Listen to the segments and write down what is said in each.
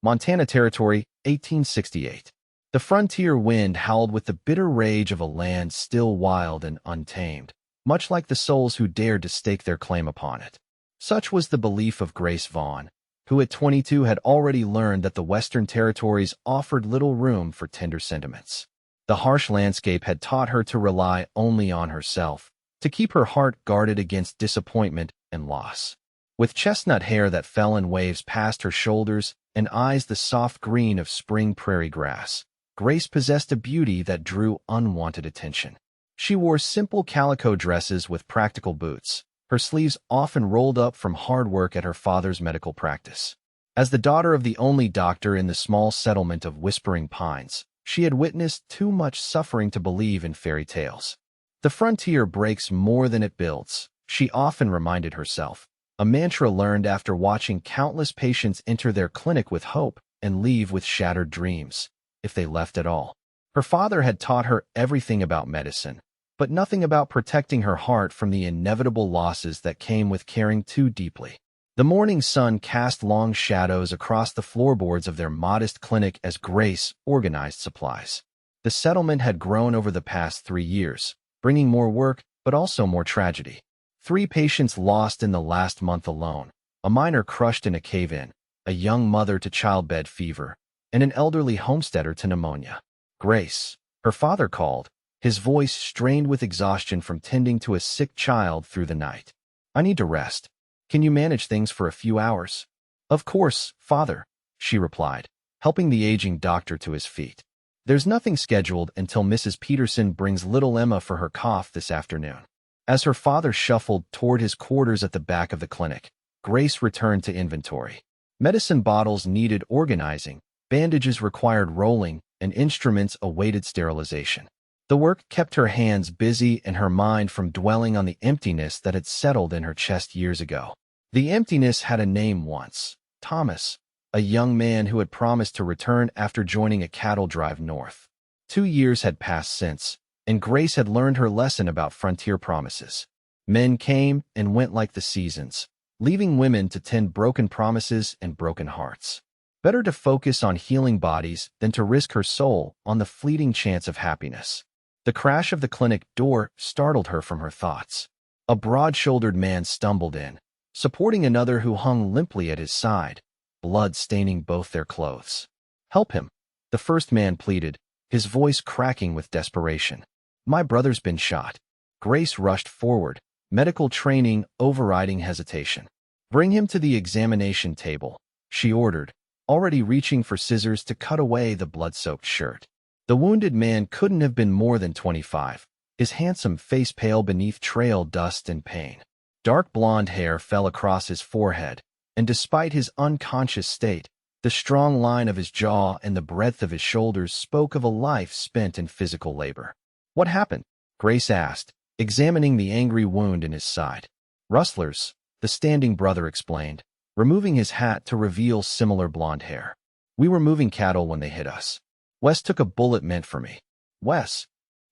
Montana Territory, 1868. The frontier wind howled with the bitter rage of a land still wild and untamed, much like the souls who dared to stake their claim upon it. Such was the belief of Grace Vaughn, who at 22 had already learned that the Western Territories offered little room for tender sentiments. The harsh landscape had taught her to rely only on herself, to keep her heart guarded against disappointment and loss. With chestnut hair that fell in waves past her shoulders and eyes the soft green of spring prairie grass, Grace possessed a beauty that drew unwanted attention. She wore simple calico dresses with practical boots, her sleeves often rolled up from hard work at her father's medical practice. As the daughter of the only doctor in the small settlement of Whispering Pines, she had witnessed too much suffering to believe in fairy tales. The frontier breaks more than it builds, she often reminded herself, a mantra learned after watching countless patients enter their clinic with hope and leave with shattered dreams, if they left at all. Her father had taught her everything about medicine, but nothing about protecting her heart from the inevitable losses that came with caring too deeply. The morning sun cast long shadows across the floorboards of their modest clinic as Grace organized supplies. The settlement had grown over the past 3 years, bringing more work but also more tragedy. 3 patients lost in the last month alone, a minor crushed in a cave-in, a young mother to childbed fever, and an elderly homesteader to pneumonia. Grace, her father called, his voice strained with exhaustion from tending to a sick child through the night. "I need to rest. Can you manage things for a few hours?" "Of course, Father," she replied, helping the aging doctor to his feet. "There's nothing scheduled until Mrs. Peterson brings little Emma for her cough this afternoon." As her father shuffled toward his quarters at the back of the clinic, Grace returned to inventory. Medicine bottles needed organizing, bandages required rolling, and instruments awaited sterilization. The work kept her hands busy and her mind from dwelling on the emptiness that had settled in her chest years ago. The emptiness had a name once: Thomas, a young man who had promised to return after joining a cattle drive north. 2 years had passed since, and Grace had learned her lesson about frontier promises. Men came and went like the seasons, leaving women to tend broken promises and broken hearts. Better to focus on healing bodies than to risk her soul on the fleeting chance of happiness. The crash of the clinic door startled her from her thoughts. A broad-shouldered man stumbled in, supporting another who hung limply at his side, blood staining both their clothes. "Help him," the first man pleaded, his voice cracking with desperation. "My brother's been shot." Grace rushed forward, medical training overriding hesitation. "Bring him to the examination table," she ordered, already reaching for scissors to cut away the blood-soaked shirt. The wounded man couldn't have been more than 25, his handsome face pale beneath trail dust and pain. Dark blonde hair fell across his forehead, and despite his unconscious state, the strong line of his jaw and the breadth of his shoulders spoke of a life spent in physical labor. "What happened?" Grace asked, examining the angry wound in his side. "Rustlers," the standing brother explained, removing his hat to reveal similar blonde hair. "We were moving cattle when they hit us. Wes took a bullet meant for me." "Wes,"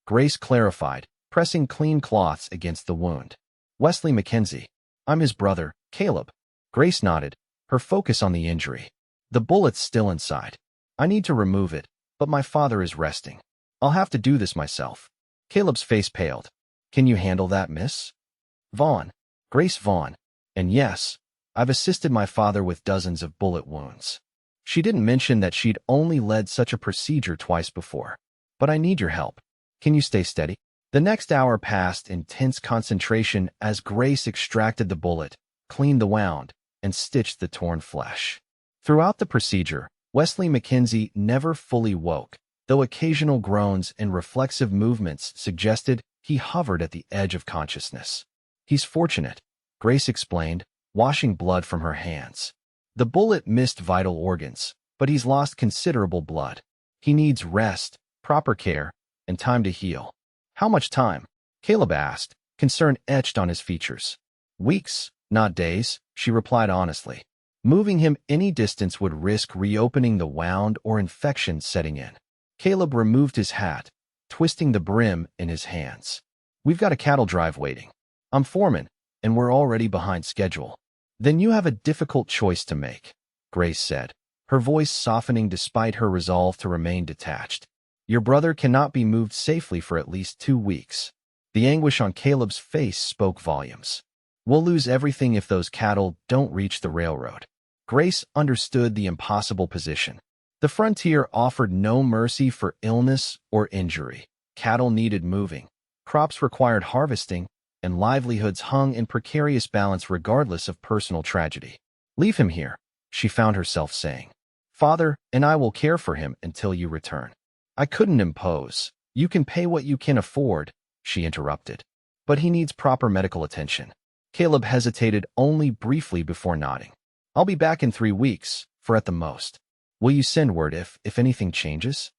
Grace clarified, pressing clean cloths against the wound. "Wesley Mackenzie. I'm his brother, Caleb." Grace nodded, her focus on the injury. "The bullet's still inside. I need to remove it, but my father is resting. I'll have to do this myself." Caleb's face paled. "Can you handle that, Miss Vaughn?" "Grace Vaughn. And yes, I've assisted my father with dozens of bullet wounds." She didn't mention that she'd only led such a procedure twice before. "But I need your help. Can you stay steady?" The next hour passed in tense concentration as Grace extracted the bullet, cleaned the wound, and stitched the torn flesh. Throughout the procedure, Wesley Mackenzie never fully woke, though occasional groans and reflexive movements suggested he hovered at the edge of consciousness. "He's fortunate," Grace explained, washing blood from her hands. "The bullet missed vital organs, but he's lost considerable blood. He needs rest, proper care, and time to heal." "How much time?" Caleb asked, concern etched on his features. "Weeks, not days," she replied honestly. "Moving him any distance would risk reopening the wound or infection setting in." Caleb removed his hat, twisting the brim in his hands. "We've got a cattle drive waiting. I'm foreman, and we're already behind schedule." "Then you have a difficult choice to make," Grace said, her voice softening despite her resolve to remain detached. Your brother cannot be moved safely for at least 2 weeks. The anguish on Caleb's face spoke volumes. We'll lose everything if those cattle don't reach the railroad. Grace understood the impossible position. The frontier offered no mercy for illness or injury. Cattle needed moving, crops required harvesting, and livelihoods hung in precarious balance regardless of personal tragedy. Leave him here, she found herself saying. Father and I will care for him until you return. I couldn't impose. You can pay what you can afford, she interrupted. But he needs proper medical attention. Caleb hesitated only briefly before nodding. I'll be back in 3 weeks, for at the most. Will you send word if anything changes?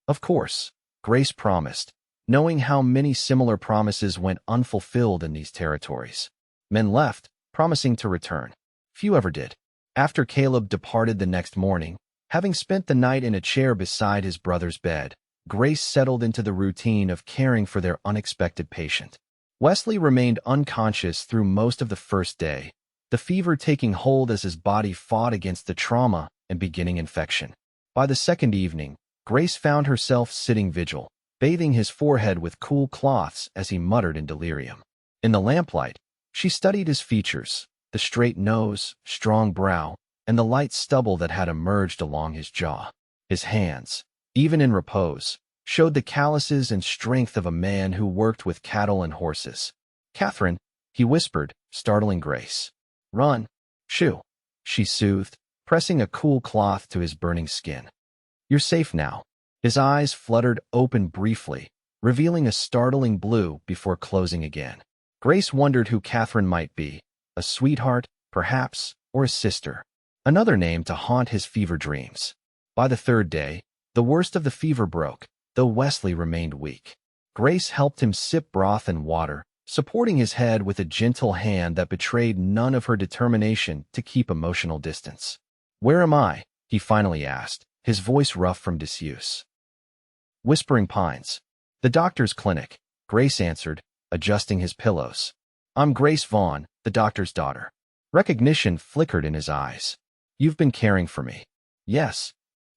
Of course, Grace promised, knowing how many similar promises went unfulfilled in these territories. Men left, promising to return. Few ever did. After Caleb departed the next morning, having spent the night in a chair beside his brother's bed, Grace settled into the routine of caring for their unexpected patient. Wesley remained unconscious through most of the first day, the fever taking hold as his body fought against the trauma and beginning infection. By the second evening, Grace found herself sitting vigil, bathing his forehead with cool cloths as he muttered in delirium. In the lamplight, she studied his features, the straight nose, strong brow, and the light stubble that had emerged along his jaw. His hands, even in repose, showed the calluses and strength of a man who worked with cattle and horses. Catherine, he whispered, startling Grace. Run. Shoo, she soothed, pressing a cool cloth to his burning skin. You're safe now. His eyes fluttered open briefly, revealing a startling blue before closing again. Grace wondered who Catherine might be, a sweetheart, perhaps, or a sister. Another name to haunt his fever dreams. By the third day, the worst of the fever broke, though Wesley remained weak. Grace helped him sip broth and water, supporting his head with a gentle hand that betrayed none of her determination to keep emotional distance. Where am I? He finally asked, his voice rough from disuse. Whispering Pines. The doctor's clinic, Grace answered, adjusting his pillows. I'm Grace Vaughn, the doctor's daughter. Recognition flickered in his eyes. You've been caring for me. Yes.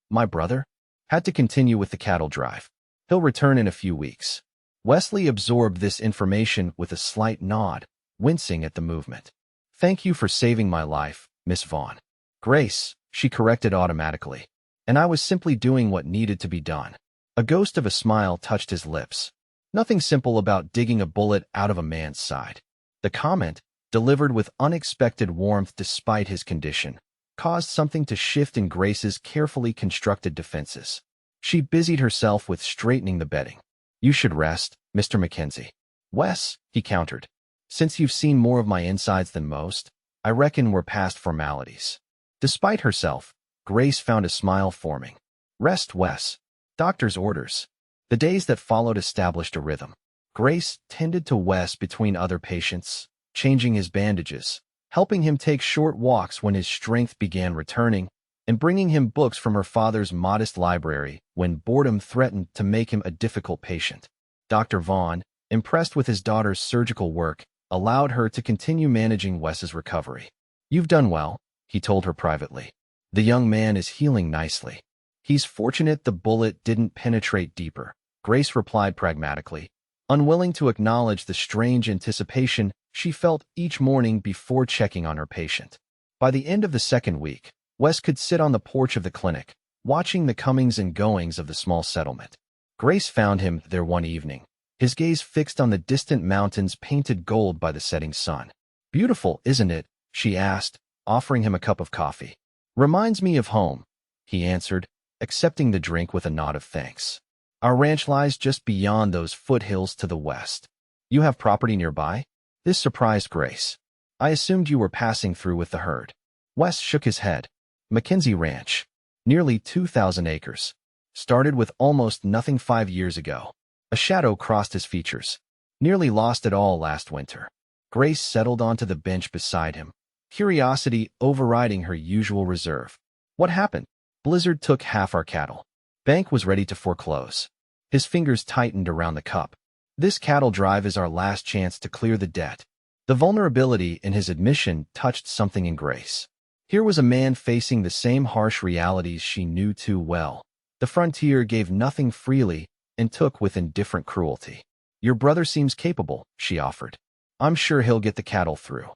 My brother? Had to continue with the cattle drive. He'll return in a few weeks. Wesley absorbed this information with a slight nod, wincing at the movement. Thank you for saving my life, Miss Vaughn. Grace, she corrected automatically. And I was simply doing what needed to be done. A ghost of a smile touched his lips. Nothing simple about digging a bullet out of a man's side. The comment, delivered with unexpected warmth despite his condition, caused something to shift in Grace's carefully constructed defenses. She busied herself with straightening the bedding. You should rest, Mr. Mackenzie. Wes, he countered. Since you've seen more of my insides than most, I reckon we're past formalities. Despite herself, Grace found a smile forming. Rest, Wes. Doctor's orders. The days that followed established a rhythm. Grace tended to Wes between other patients, changing his bandages, helping him take short walks when his strength began returning, and bringing him books from her father's modest library when boredom threatened to make him a difficult patient. Dr. Vaughn, impressed with his daughter's surgical work, allowed her to continue managing Wes's recovery. You've done well, he told her privately. The young man is healing nicely. He's fortunate the bullet didn't penetrate deeper, Grace replied pragmatically, unwilling to acknowledge the strange anticipation she felt each morning before checking on her patient. By the end of the second week, Wes could sit on the porch of the clinic, watching the comings and goings of the small settlement. Grace found him there one evening, his gaze fixed on the distant mountains painted gold by the setting sun. Beautiful, isn't it? She asked, offering him a cup of coffee. Reminds me of home, he answered, accepting the drink with a nod of thanks. Our ranch lies just beyond those foothills to the west. You have property nearby? This surprised Grace. I assumed you were passing through with the herd. Wes shook his head. Mackenzie Ranch. Nearly 2,000 acres. Started with almost nothing 5 years ago. A shadow crossed his features. Nearly lost it all last winter. Grace settled onto the bench beside him, curiosity overriding her usual reserve. What happened? Blizzard took half our cattle. Bank was ready to foreclose. His fingers tightened around the cup. This cattle drive is our last chance to clear the debt. The vulnerability in his admission touched something in Grace. Here was a man facing the same harsh realities she knew too well. The frontier gave nothing freely and took with indifferent cruelty. "Your brother seems capable," she offered. "I'm sure he'll get the cattle through."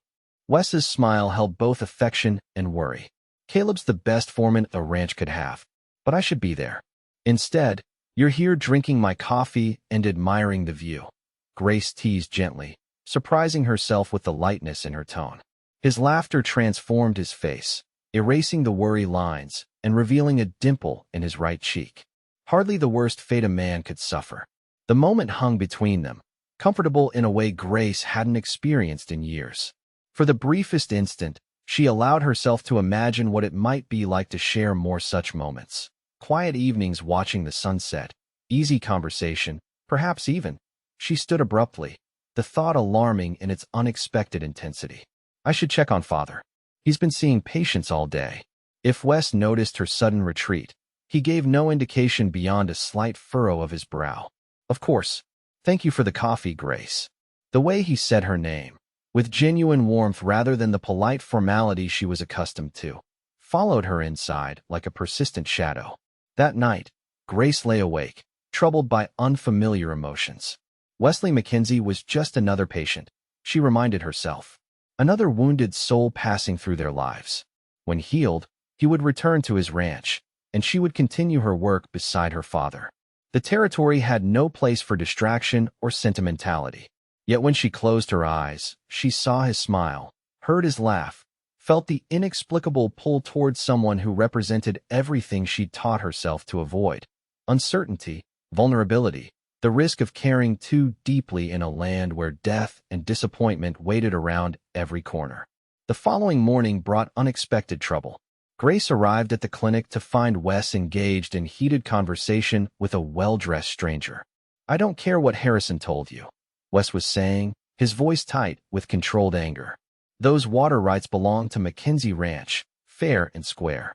Wes's smile held both affection and worry. "Caleb's the best foreman a ranch could have, but I should be there. Instead, you're here drinking my coffee and admiring the view." Grace teased gently, surprising herself with the lightness in her tone. His laughter transformed his face, erasing the worry lines and revealing a dimple in his right cheek. Hardly the worst fate a man could suffer. The moment hung between them, comfortable in a way Grace hadn't experienced in years. For the briefest instant, she allowed herself to imagine what it might be like to share more such moments. Quiet evenings watching the sunset, easy conversation, perhaps even. She stood abruptly, the thought alarming in its unexpected intensity. "I should check on Father. He's been seeing patients all day." If Wes noticed her sudden retreat, he gave no indication beyond a slight furrow of his brow. "Of course. Thank you for the coffee, Grace." The way he said her name, with genuine warmth rather than the polite formality she was accustomed to, followed her inside like a persistent shadow. That night, Grace lay awake, troubled by unfamiliar emotions. Wesley Mackenzie was just another patient, she reminded herself. Another wounded soul passing through their lives. When healed, he would return to his ranch, and she would continue her work beside her father. The territory had no place for distraction or sentimentality. Yet when she closed her eyes, she saw his smile, heard his laugh, felt the inexplicable pull towards someone who represented everything she'd taught herself to avoid. Uncertainty, vulnerability, the risk of caring too deeply in a land where death and disappointment waited around every corner. The following morning brought unexpected trouble. Grace arrived at the clinic to find Wes engaged in heated conversation with a well-dressed stranger. "I don't care what Harrison told you," Wes was saying, his voice tight with controlled anger. "Those water rights belong to Mackenzie Ranch, fair and square.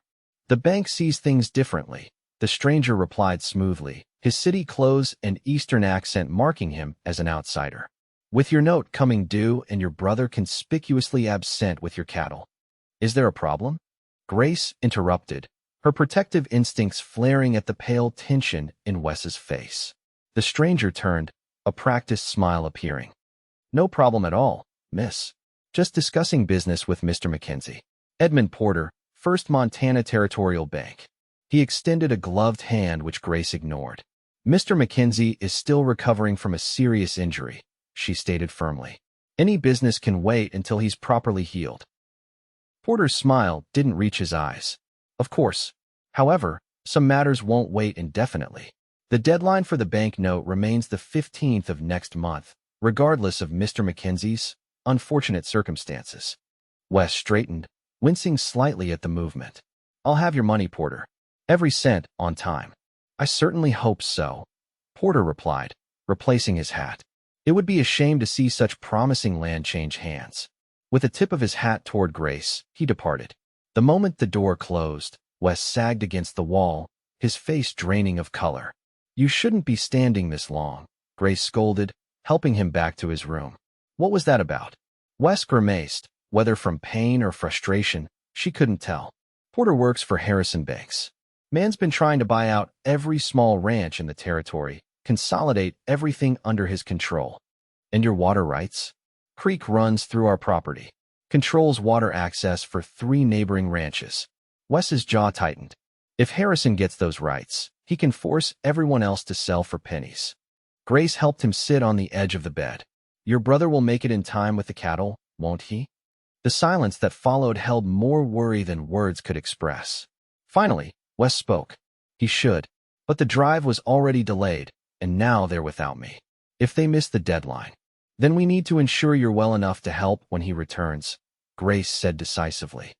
The bank sees things differently," the stranger replied smoothly, his city clothes and Eastern accent marking him as an outsider. "With your note coming due and your brother conspicuously absent with your cattle. Is there a problem?" Grace interrupted, her protective instincts flaring at the pale tension in Wes's face. The stranger turned, a practiced smile appearing. "No problem at all, miss. Just discussing business with Mr. Mackenzie. Edmund Porter, First Montana Territorial Bank." He extended a gloved hand which Grace ignored. "Mr. Mackenzie is still recovering from a serious injury," she stated firmly. "Any business can wait until he's properly healed." Porter's smile didn't reach his eyes. "Of course. However, some matters won't wait indefinitely. The deadline for the bank note remains the 15th of next month, regardless of Mr. Mackenzie's unfortunate circumstances." Wes straightened, wincing slightly at the movement. "I'll have your money, Porter. Every cent, on time." "I certainly hope so," Porter replied, replacing his hat. It would be a shame to see such promising land change hands. With a tip of his hat toward Grace, he departed. The moment the door closed, Wes sagged against the wall, his face draining of color. "You shouldn't be standing this long," Grace scolded, helping him back to his room. "What was that about?" Wes grimaced, whether from pain or frustration, she couldn't tell. "Porter works for Harrison Banks. Man's been trying to buy out every small ranch in the territory, consolidate everything under his control. And your water rights? Creek runs through our property, controls water access for 3 neighboring ranches." Wes's jaw tightened. If Harrison gets those rights, he can force everyone else to sell for pennies. Grace helped him sit on the edge of the bed. "Your brother will make it in time with the cattle, won't he?" The silence that followed held more worry than words could express. Finally, Wes spoke. "He should, but the drive was already delayed, and now they're without me. If they miss the deadline, then we need to ensure you're well enough to help when he returns," Grace said decisively.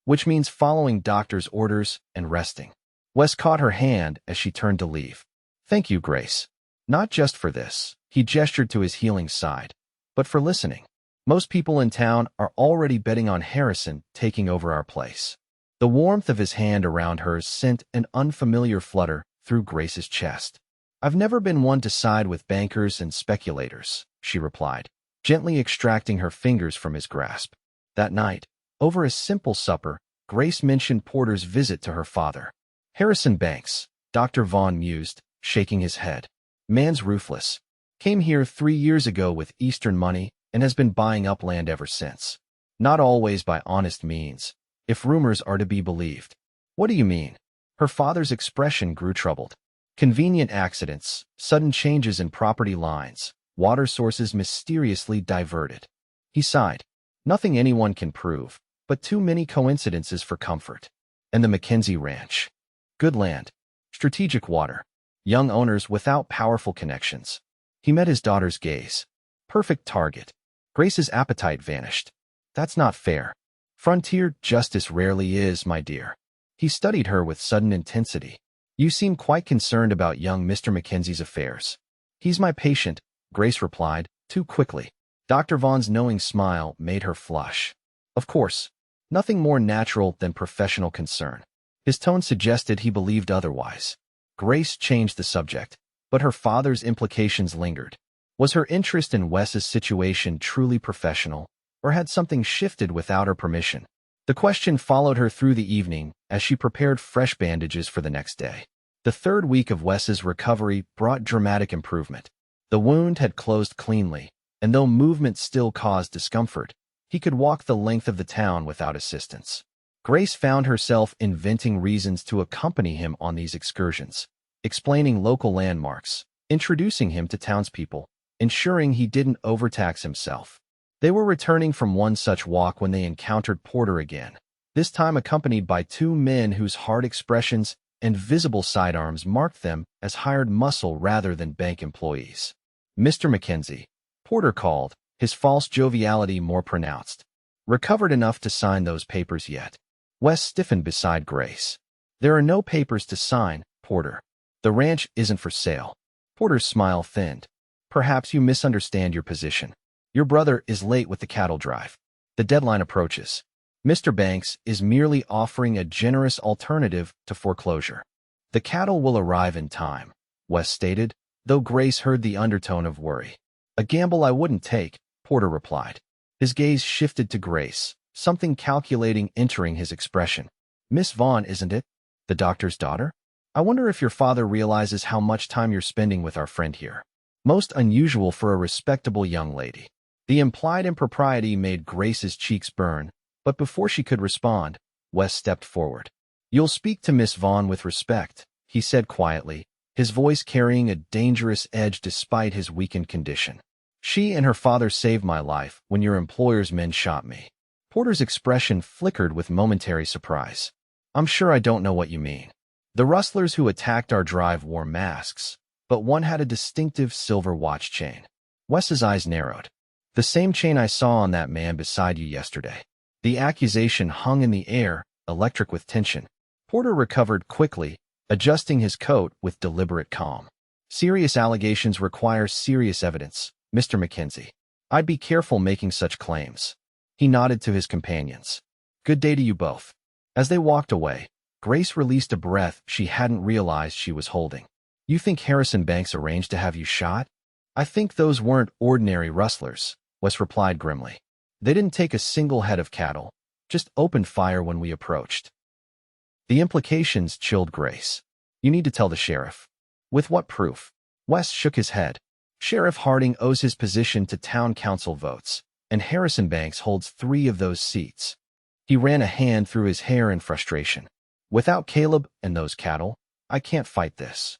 "Which means following doctor's orders and resting." Wes caught her hand as she turned to leave. "Thank you, Grace. Not just for this," he gestured to his healing side, "but for listening. Most people in town are already betting on Harrison taking over our place." The warmth of his hand around hers sent an unfamiliar flutter through Grace's chest. "I've never been one to side with bankers and speculators," she replied, gently extracting her fingers from his grasp. That night, over a simple supper, Grace mentioned Porter's visit to her father. Harrison Banks, Dr. Vaughn mused, shaking his head. Man's ruthless. Came here 3 years ago with Eastern money and has been buying up land ever since. Not always by honest means, if rumors are to be believed. What do you mean? Her father's expression grew troubled. Convenient accidents, sudden changes in property lines, water sources mysteriously diverted. He sighed. Nothing anyone can prove, but too many coincidences for comfort. And the Mackenzie Ranch. Good land. Strategic water. Young owners without powerful connections. He met his daughter's gaze. Perfect target. Grace's appetite vanished. That's not fair. Frontier justice rarely is, my dear. He studied her with sudden intensity. You seem quite concerned about young Mr. Mackenzie's affairs. He's my patient, Grace replied, too quickly. Dr. Vaughn's knowing smile made her flush. Of course, nothing more natural than professional concern. His tone suggested he believed otherwise. Grace changed the subject, but her father's implications lingered. Was her interest in Wes's situation truly professional, or had something shifted without her permission? The question followed her through the evening as she prepared fresh bandages for the next day. The 3rd week of Wes's recovery brought dramatic improvement. The wound had closed cleanly, and though movement still caused discomfort, he could walk the length of the town without assistance. Grace found herself inventing reasons to accompany him on these excursions, explaining local landmarks, introducing him to townspeople, ensuring he didn't overtax himself. They were returning from one such walk when they encountered Porter again, this time accompanied by 2 men whose hard expressions and visible sidearms marked them as hired muscle rather than bank employees. Mr. Mackenzie, Porter called, his false joviality more pronounced. Recovered enough to sign those papers yet? Wes stiffened beside Grace. There are no papers to sign, Porter. The ranch isn't for sale. Porter's smile thinned. Perhaps you misunderstand your position. Your brother is late with the cattle drive. The deadline approaches. Mr. Banks is merely offering a generous alternative to foreclosure. The cattle will arrive in time, Wes stated, though Grace heard the undertone of worry. A gamble I wouldn't take, Porter replied. His gaze shifted to Grace, something calculating entering his expression. Miss Vaughn, isn't it? The doctor's daughter? I wonder if your father realizes how much time you're spending with our friend here. Most unusual for a respectable young lady. The implied impropriety made Grace's cheeks burn, but before she could respond, Wes stepped forward. You'll speak to Miss Vaughn with respect, he said quietly, his voice carrying a dangerous edge despite his weakened condition. She and her father saved my life when your employer's men shot me. Porter's expression flickered with momentary surprise. I'm sure I don't know what you mean. The rustlers who attacked our drive wore masks, but one had a distinctive silver watch chain. Wes's eyes narrowed. The same chain I saw on that man beside you yesterday. The accusation hung in the air, electric with tension. Porter recovered quickly, adjusting his coat with deliberate calm. Serious allegations require serious evidence, Mr. Mackenzie. I'd be careful making such claims. He nodded to his companions. Good day to you both. As they walked away, Grace released a breath she hadn't realized she was holding. You think Harrison Banks arranged to have you shot? I think those weren't ordinary rustlers, Wes replied grimly. They didn't take a single head of cattle, just opened fire when we approached. The implications chilled Grace. You need to tell the sheriff. With what proof? Wes shook his head. Sheriff Harding owes his position to town council votes, and Harrison Banks holds 3 of those seats. He ran a hand through his hair in frustration. Without Caleb and those cattle, I can't fight this.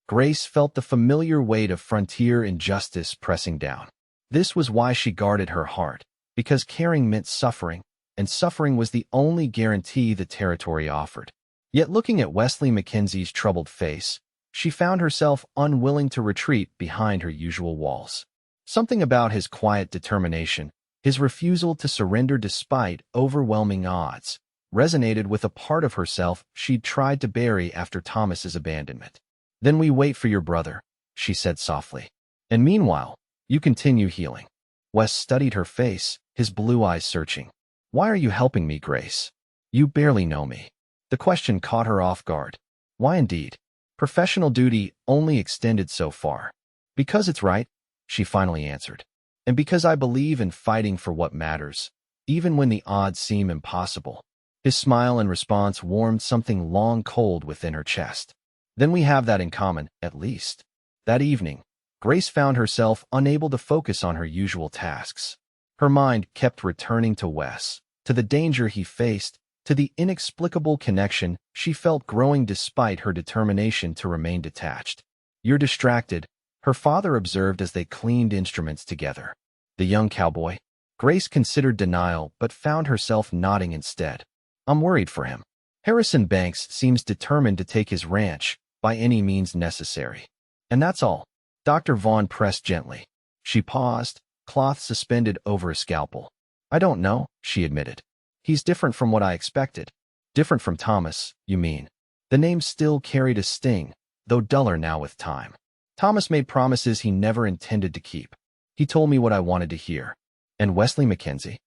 Grace felt the familiar weight of frontier injustice pressing down. This was why she guarded her heart, because caring meant suffering, and suffering was the only guarantee the territory offered. Yet looking at Wesley Mackenzie's troubled face, she found herself unwilling to retreat behind her usual walls. Something about his quiet determination, his refusal to surrender despite overwhelming odds, resonated with a part of herself she'd tried to bury after Thomas's abandonment. Then we wait for your brother, she said softly. And meanwhile, you continue healing. Wes studied her face, his blue eyes searching. Why are you helping me, Grace? You barely know me. The question caught her off guard. Why indeed? Professional duty only extended so far. Because it's right, she finally answered. And because I believe in fighting for what matters, even when the odds seem impossible. His smile and response warmed something long cold within her chest. Then we have that in common, at least. That evening, Grace found herself unable to focus on her usual tasks. Her mind kept returning to Wes, to the danger he faced, to the inexplicable connection she felt growing despite her determination to remain detached. "You're distracted," her father observed as they cleaned instruments together. The young cowboy. Grace considered denial but found herself nodding instead. "I'm worried for him. Harrison Banks seems determined to take his ranch by any means necessary. And that's all." Dr. Vaughn pressed gently. She paused, cloth suspended over a scalpel. "I don't know," she admitted. "He's different from what I expected." "Different from Thomas, you mean?" The name still carried a sting, though duller now with time. "Thomas made promises he never intended to keep. He told me what I wanted to hear. And Wesley Mackenzie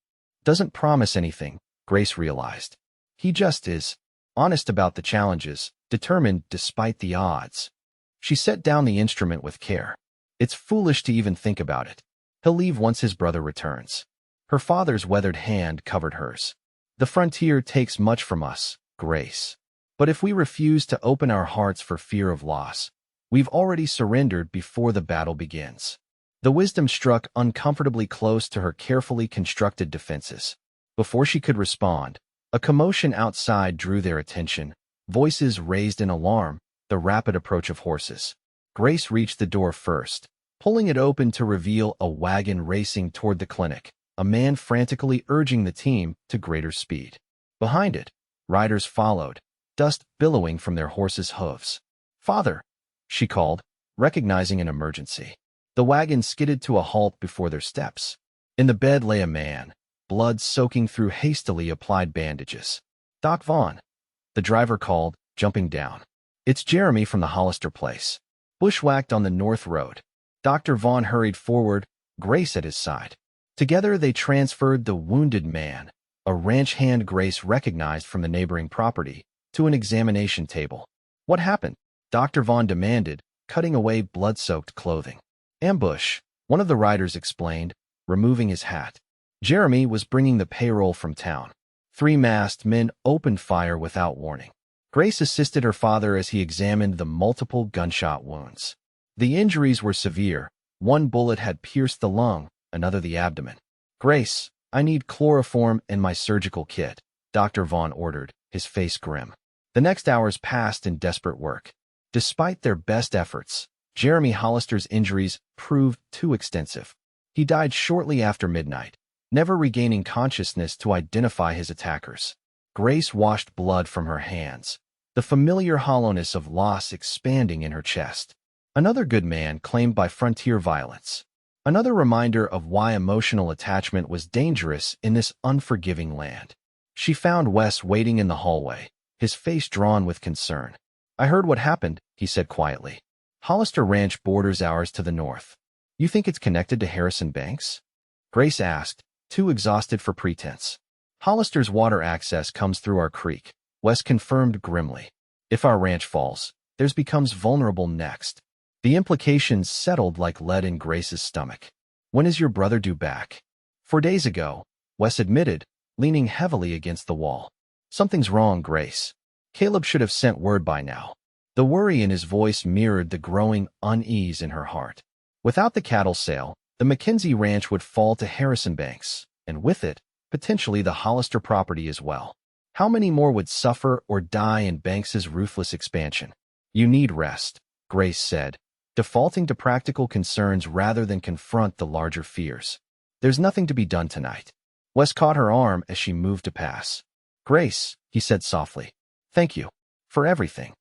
doesn't promise anything," Grace realized. "He just is honest about the challenges, determined despite the odds." She set down the instrument with care. "It's foolish to even think about it. He'll leave once his brother returns." Her father's weathered hand covered hers. "The frontier takes much from us, Grace. But if we refuse to open our hearts for fear of loss, we've already surrendered before the battle begins." The wisdom struck uncomfortably close to her carefully constructed defenses. Before she could respond, a commotion outside drew their attention, voices raised in alarm, the rapid approach of horses. Grace reached the door first, pulling it open to reveal a wagon racing toward the clinic, a man frantically urging the team to greater speed. Behind it, riders followed, dust billowing from their horses' hooves. "Father," she called, recognizing an emergency. The wagon skidded to a halt before their steps. In the bed lay a man, blood soaking through hastily applied bandages. "Doc Vaughn," the driver called, jumping down. "It's Jeremy from the Hollister place." Bushwhacked on the North Road. Dr. Vaughn hurried forward, Grace at his side. Together they transferred the wounded man, a ranch hand Grace recognized from the neighboring property, to an examination table. "What happened?" Dr. Vaughn demanded, cutting away blood-soaked clothing. "Ambush," one of the riders explained, removing his hat. "Jeremy was bringing the payroll from town. 3 masked men opened fire without warning." Grace assisted her father as he examined the multiple gunshot wounds. The injuries were severe. One bullet had pierced the lung, another the abdomen. "Grace, I need chloroform and my surgical kit," Dr. Vaughn ordered, his face grim. The next hours passed in desperate work. Despite their best efforts, Jeremy Hollister's injuries proved too extensive. He died shortly after midnight, never regaining consciousness to identify his attackers. Grace washed blood from her hands, the familiar hollowness of loss expanding in her chest. Another good man claimed by frontier violence. Another reminder of why emotional attachment was dangerous in this unforgiving land. She found Wes waiting in the hallway, his face drawn with concern. "I heard what happened," he said quietly. "Hollister Ranch borders ours to the north. You think it's connected to Harrison Banks?" Grace asked, too exhausted for pretense. "Hollister's water access comes through our creek," Wes confirmed grimly. "If our ranch falls, theirs becomes vulnerable next." The implications settled like lead in Grace's stomach. "When is your brother due back?" "4 days ago," Wes admitted, leaning heavily against the wall. "Something's wrong, Grace. Caleb should have sent word by now." The worry in his voice mirrored the growing unease in her heart. Without the cattle sale, the Mackenzie ranch would fall to Harrison Banks, and with it, potentially the Hollister property as well. How many more would suffer or die in Banks's ruthless expansion? "You need rest," Grace said, defaulting to practical concerns rather than confront the larger fears. "There's nothing to be done tonight." Wes caught her arm as she moved to pass. "Grace," he said softly, "thank you for everything."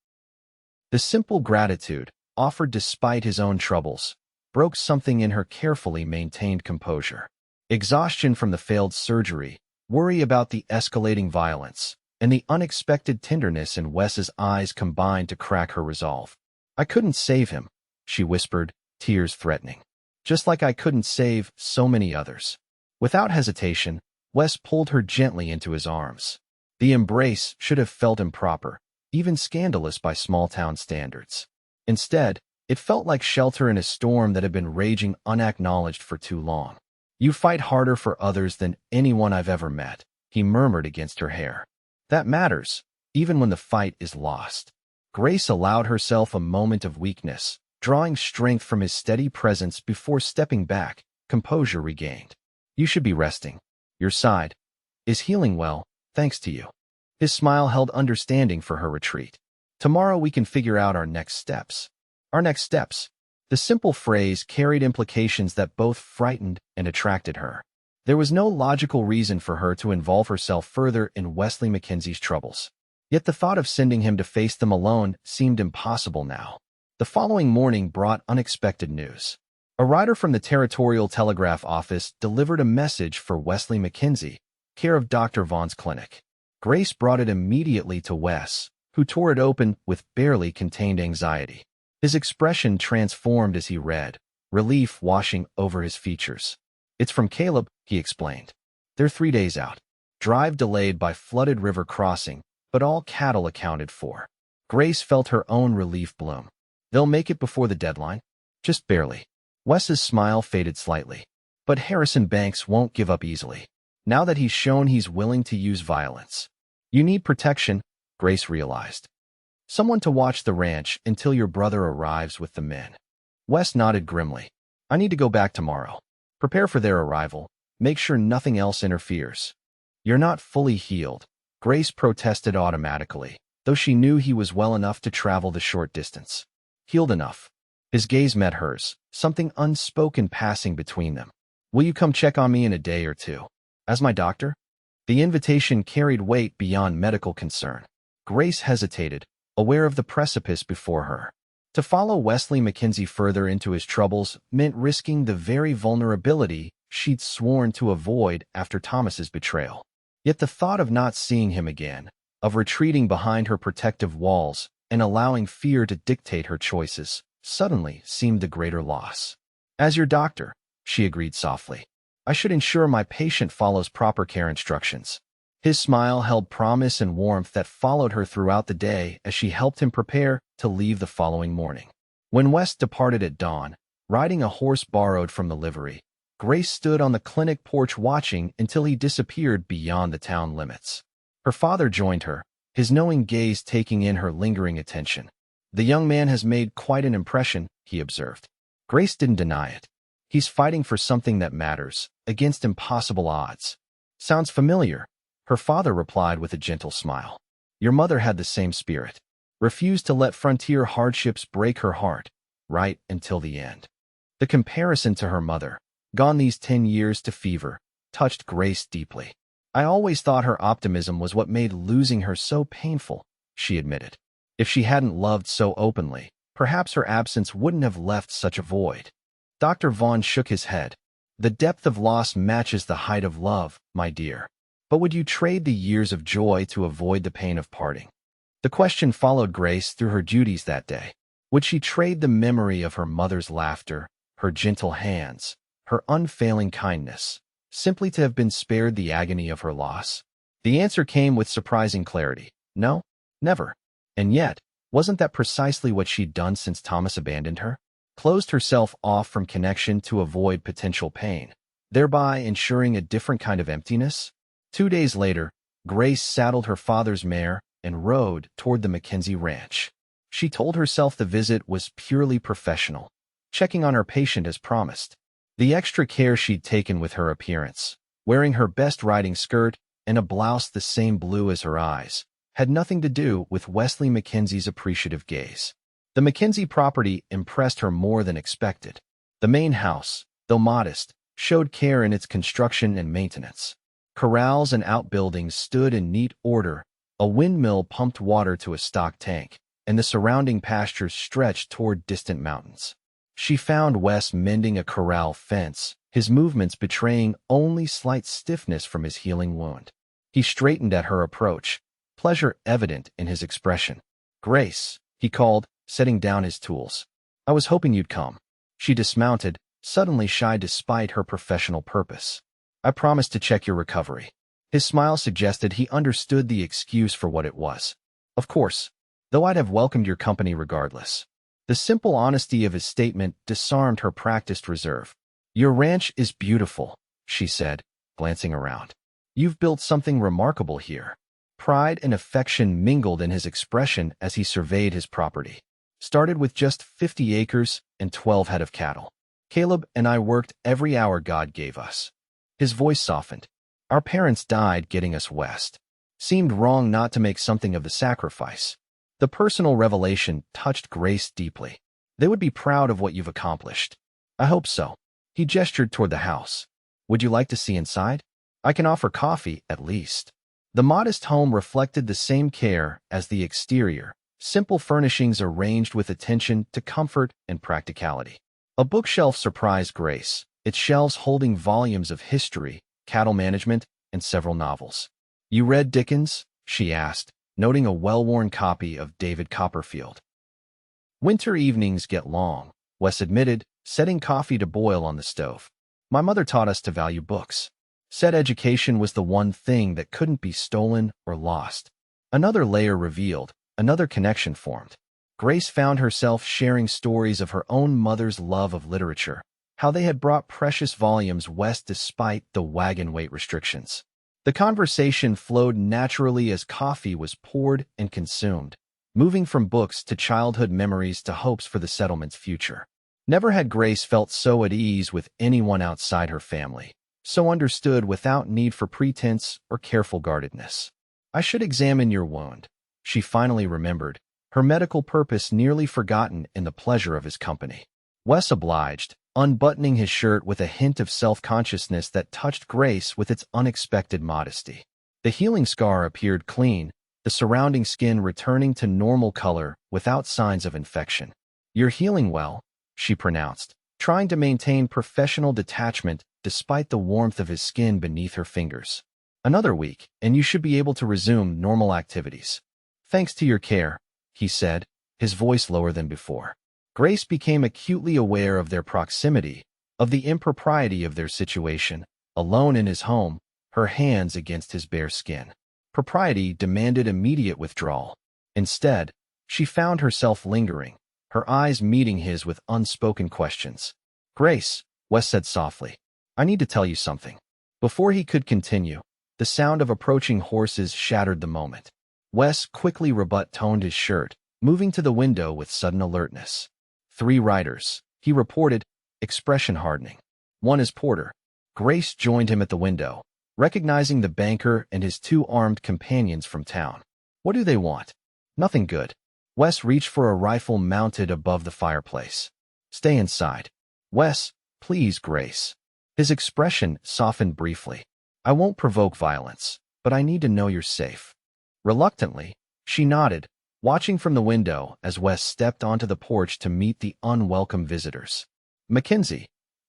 The simple gratitude, offered despite his own troubles, broke something in her carefully maintained composure. Exhaustion from the failed surgery, worry about the escalating violence, and the unexpected tenderness in Wes's eyes combined to crack her resolve. "I couldn't save him," she whispered, tears threatening. "Just like I couldn't save so many others." Without hesitation, Wes pulled her gently into his arms. The embrace should have felt improper, even scandalous by small-town standards. Instead, it felt like shelter in a storm that had been raging unacknowledged for too long. "You fight harder for others than anyone I've ever met," he murmured against her hair. That matters, even when the fight is lost. Grace allowed herself a moment of weakness, drawing strength from his steady presence before stepping back, composure regained. You should be resting. Your side is healing well, thanks to you. His smile held understanding for her retreat. Tomorrow we can figure out our next steps. Our next steps. The simple phrase carried implications that both frightened and attracted her. There was no logical reason for her to involve herself further in Wesley Mackenzie's troubles. Yet the thought of sending him to face them alone seemed impossible now. The following morning brought unexpected news. A rider from the Territorial Telegraph Office delivered a message for Wesley Mackenzie, care of Dr. Vaughn's clinic. Grace brought it immediately to Wes, who tore it open with barely contained anxiety. His expression transformed as he read, relief washing over his features. It's from Caleb, he explained. They're 3 days out. Drive delayed by flooded river crossing, but all cattle accounted for. Grace felt her own relief bloom. They'll make it before the deadline? Just barely. Wes's smile faded slightly. But Harrison Banks won't give up easily. Now that he's shown he's willing to use violence. You need protection, Grace realized. Someone to watch the ranch until your brother arrives with the men. Wes nodded grimly. I need to go back tomorrow. Prepare for their arrival. Make sure nothing else interferes. You're not fully healed, Grace protested automatically, though she knew he was well enough to travel the short distance. Healed enough. His gaze met hers, something unspoken passing between them. Will you come check on me in a day or two? As my doctor? The invitation carried weight beyond medical concern. Grace hesitated, aware of the precipice before her. To follow Wesley Mackenzie further into his troubles meant risking the very vulnerability she'd sworn to avoid after Thomas's betrayal. Yet the thought of not seeing him again, of retreating behind her protective walls and allowing fear to dictate her choices, suddenly seemed the greater loss. As your doctor, she agreed softly, I should ensure my patient follows proper care instructions. His smile held promise and warmth that followed her throughout the day as she helped him prepare to leave the following morning. When Wes departed at dawn, riding a horse borrowed from the livery, Grace stood on the clinic porch watching until he disappeared beyond the town limits. Her father joined her, his knowing gaze taking in her lingering attention. The young man has made quite an impression, he observed. Grace didn't deny it. He's fighting for something that matters, against impossible odds. Sounds familiar, her father replied with a gentle smile. Your mother had the same spirit. Refused to let frontier hardships break her heart, right until the end. The comparison to her mother, gone these 10 years to fever, touched Grace deeply. I always thought her optimism was what made losing her so painful, she admitted. If she hadn't loved so openly, perhaps her absence wouldn't have left such a void. Dr. Vaughn shook his head. The depth of loss matches the height of love, my dear. But would you trade the years of joy to avoid the pain of parting? The question followed Grace through her duties that day. Would she trade the memory of her mother's laughter, her gentle hands, her unfailing kindness, simply to have been spared the agony of her loss? The answer came with surprising clarity. No, never. And yet, wasn't that precisely what she'd done since Thomas abandoned her? Closed herself off from connection to avoid potential pain, thereby ensuring a different kind of emptiness? 2 days later, Grace saddled her father's mare and rode toward the Mackenzie ranch. She told herself the visit was purely professional, checking on her patient as promised. The extra care she'd taken with her appearance, wearing her best riding skirt and a blouse the same blue as her eyes, had nothing to do with Wesley Mackenzie's appreciative gaze. The Mackenzie property impressed her more than expected. The main house, though modest, showed care in its construction and maintenance. Corrals and outbuildings stood in neat order, a windmill pumped water to a stock tank, and the surrounding pastures stretched toward distant mountains. She found Wes mending a corral fence, his movements betraying only slight stiffness from his healing wound. He straightened at her approach, pleasure evident in his expression. Grace, he called, setting down his tools. I was hoping you'd come. She dismounted, suddenly shy despite her professional purpose. I promised to check your recovery. His smile suggested he understood the excuse for what it was. Of course, though I'd have welcomed your company regardless. The simple honesty of his statement disarmed her practiced reserve. Your ranch is beautiful, she said, glancing around. You've built something remarkable here. Pride and affection mingled in his expression as he surveyed his property. Started with just 50 acres and 12 head of cattle. Caleb and I worked every hour God gave us. His voice softened. Our parents died getting us west. Seemed wrong not to make something of the sacrifice. The personal revelation touched Grace deeply. They would be proud of what you've accomplished. I hope so. He gestured toward the house. Would you like to see inside? I can offer coffee, at least. The modest home reflected the same care as the exterior, simple furnishings arranged with attention to comfort and practicality. A bookshelf surprised Grace, its shelves holding volumes of history, cattle management, and several novels. You read Dickens? She asked, noting a well-worn copy of David Copperfield. Winter evenings get long, Wes admitted, setting coffee to boil on the stove. My mother taught us to value books. Said education was the one thing that couldn't be stolen or lost. Another layer revealed, another connection formed. Grace found herself sharing stories of her own mother's love of literature, how they had brought precious volumes west despite the wagon weight restrictions. The conversation flowed naturally as coffee was poured and consumed, moving from books to childhood memories to hopes for the settlement's future. Never had Grace felt so at ease with anyone outside her family, so understood without need for pretense or careful guardedness. I should examine your wound, she finally remembered, her medical purpose nearly forgotten in the pleasure of his company. Wes obliged, unbuttoning his shirt with a hint of self-consciousness that touched Grace with its unexpected modesty. The healing scar appeared clean, the surrounding skin returning to normal color without signs of infection. You're healing well, she pronounced, trying to maintain professional detachment despite the warmth of his skin beneath her fingers. Another week, and you should be able to resume normal activities. Thanks to your care, he said, his voice lower than before. Grace became acutely aware of their proximity, of the impropriety of their situation, alone in his home, her hands against his bare skin. Propriety demanded immediate withdrawal. Instead, she found herself lingering, her eyes meeting his with unspoken questions. Grace, Wes said softly, I need to tell you something. Before he could continue, the sound of approaching horses shattered the moment. Wes quickly toned his shirt, moving to the window with sudden alertness. 3 riders, he reported, expression hardening. One is Porter. Grace joined him at the window, recognizing the banker and his 2 armed companions from town. What do they want? Nothing good. Wes reached for a rifle mounted above the fireplace. Stay inside. Wes, please, Grace. His expression softened briefly. I won't provoke violence, but I need to know you're safe. Reluctantly, she nodded, watching from the window as Wes stepped onto the porch to meet the unwelcome visitors. Mackenzie,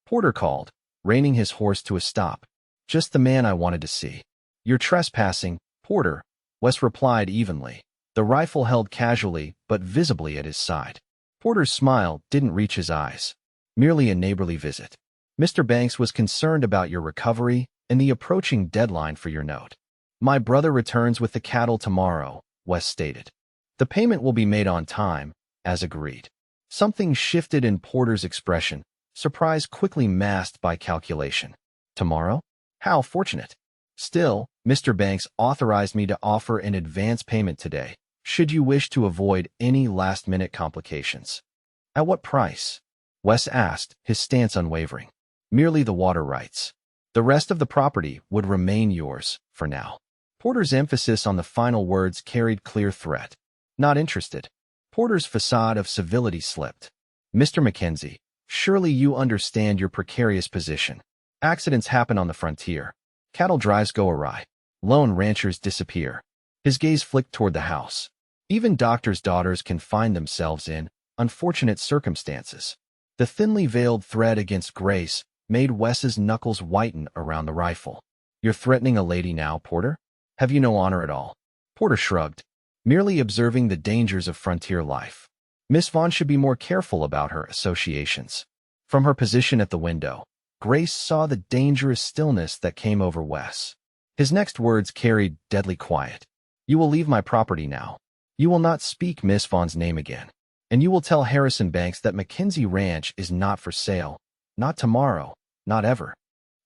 Porter called, reining his horse to a stop. Just the man I wanted to see. You're trespassing, Porter, Wes replied evenly, the rifle held casually but visibly at his side. Porter's smile didn't reach his eyes. Merely a neighborly visit. Mr. Banks was concerned about your recovery and the approaching deadline for your note. My brother returns with the cattle tomorrow, Wes stated. The payment will be made on time, as agreed. Something shifted in Porter's expression, surprise quickly masked by calculation. Tomorrow? How fortunate. Still, Mr. Banks authorized me to offer an advance payment today, should you wish to avoid any last-minute complications. At what price? Wes asked, his stance unwavering. Merely the water rights. The rest of the property would remain yours, for now. Porter's emphasis on the final words carried clear threat. Not interested. Porter's facade of civility slipped. Mr. Mackenzie, surely you understand your precarious position. Accidents happen on the frontier. Cattle drives go awry. Lone ranchers disappear. His gaze flicked toward the house. Even doctors' daughters can find themselves in unfortunate circumstances. The thinly veiled thread against Grace made Wes's knuckles whiten around the rifle. You're threatening a lady now, Porter? Have you no honor at all? Porter shrugged, merely observing the dangers of frontier life. Miss Vaughn should be more careful about her associations. From her position at the window, Grace saw the dangerous stillness that came over Wes. His next words carried deadly quiet. You will leave my property now. You will not speak Miss Vaughn's name again. And you will tell Harrison Banks that Mackenzie Ranch is not for sale. Not tomorrow. Not ever.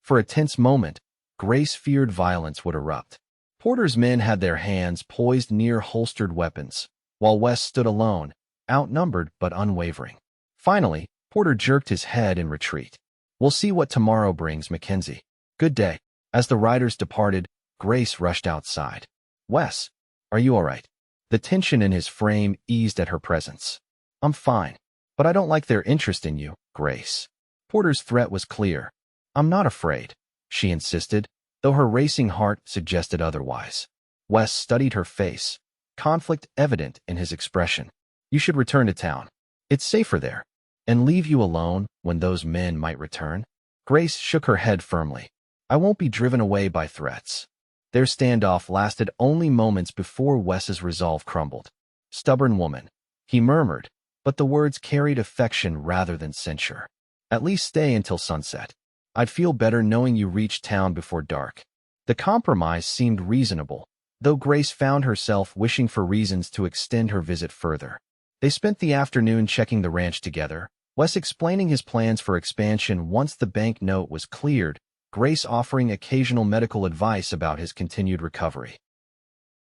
For a tense moment, Grace feared violence would erupt. Porter's men had their hands poised near holstered weapons, while Wes stood alone, outnumbered but unwavering. Finally, Porter jerked his head in retreat. "We'll see what tomorrow brings, Mackenzie. Good day." As the riders departed, Grace rushed outside. "Wes, are you all right?" The tension in his frame eased at her presence. "I'm fine, but I don't like their interest in you, Grace." Porter's threat was clear. "I'm not afraid," she insisted, though her racing heart suggested otherwise. Wes studied her face, conflict evident in his expression. "You should return to town. It's safer there. And leave you alone when those men might return." Grace shook her head firmly. "I won't be driven away by threats." Their standoff lasted only moments before Wes's resolve crumbled. "Stubborn woman," he murmured, but the words carried affection rather than censure. "At least stay until sunset. I'd feel better knowing you reached town before dark." The compromise seemed reasonable, though Grace found herself wishing for reasons to extend her visit further. They spent the afternoon checking the ranch together, Wes explaining his plans for expansion once the bank note was cleared, Grace offering occasional medical advice about his continued recovery.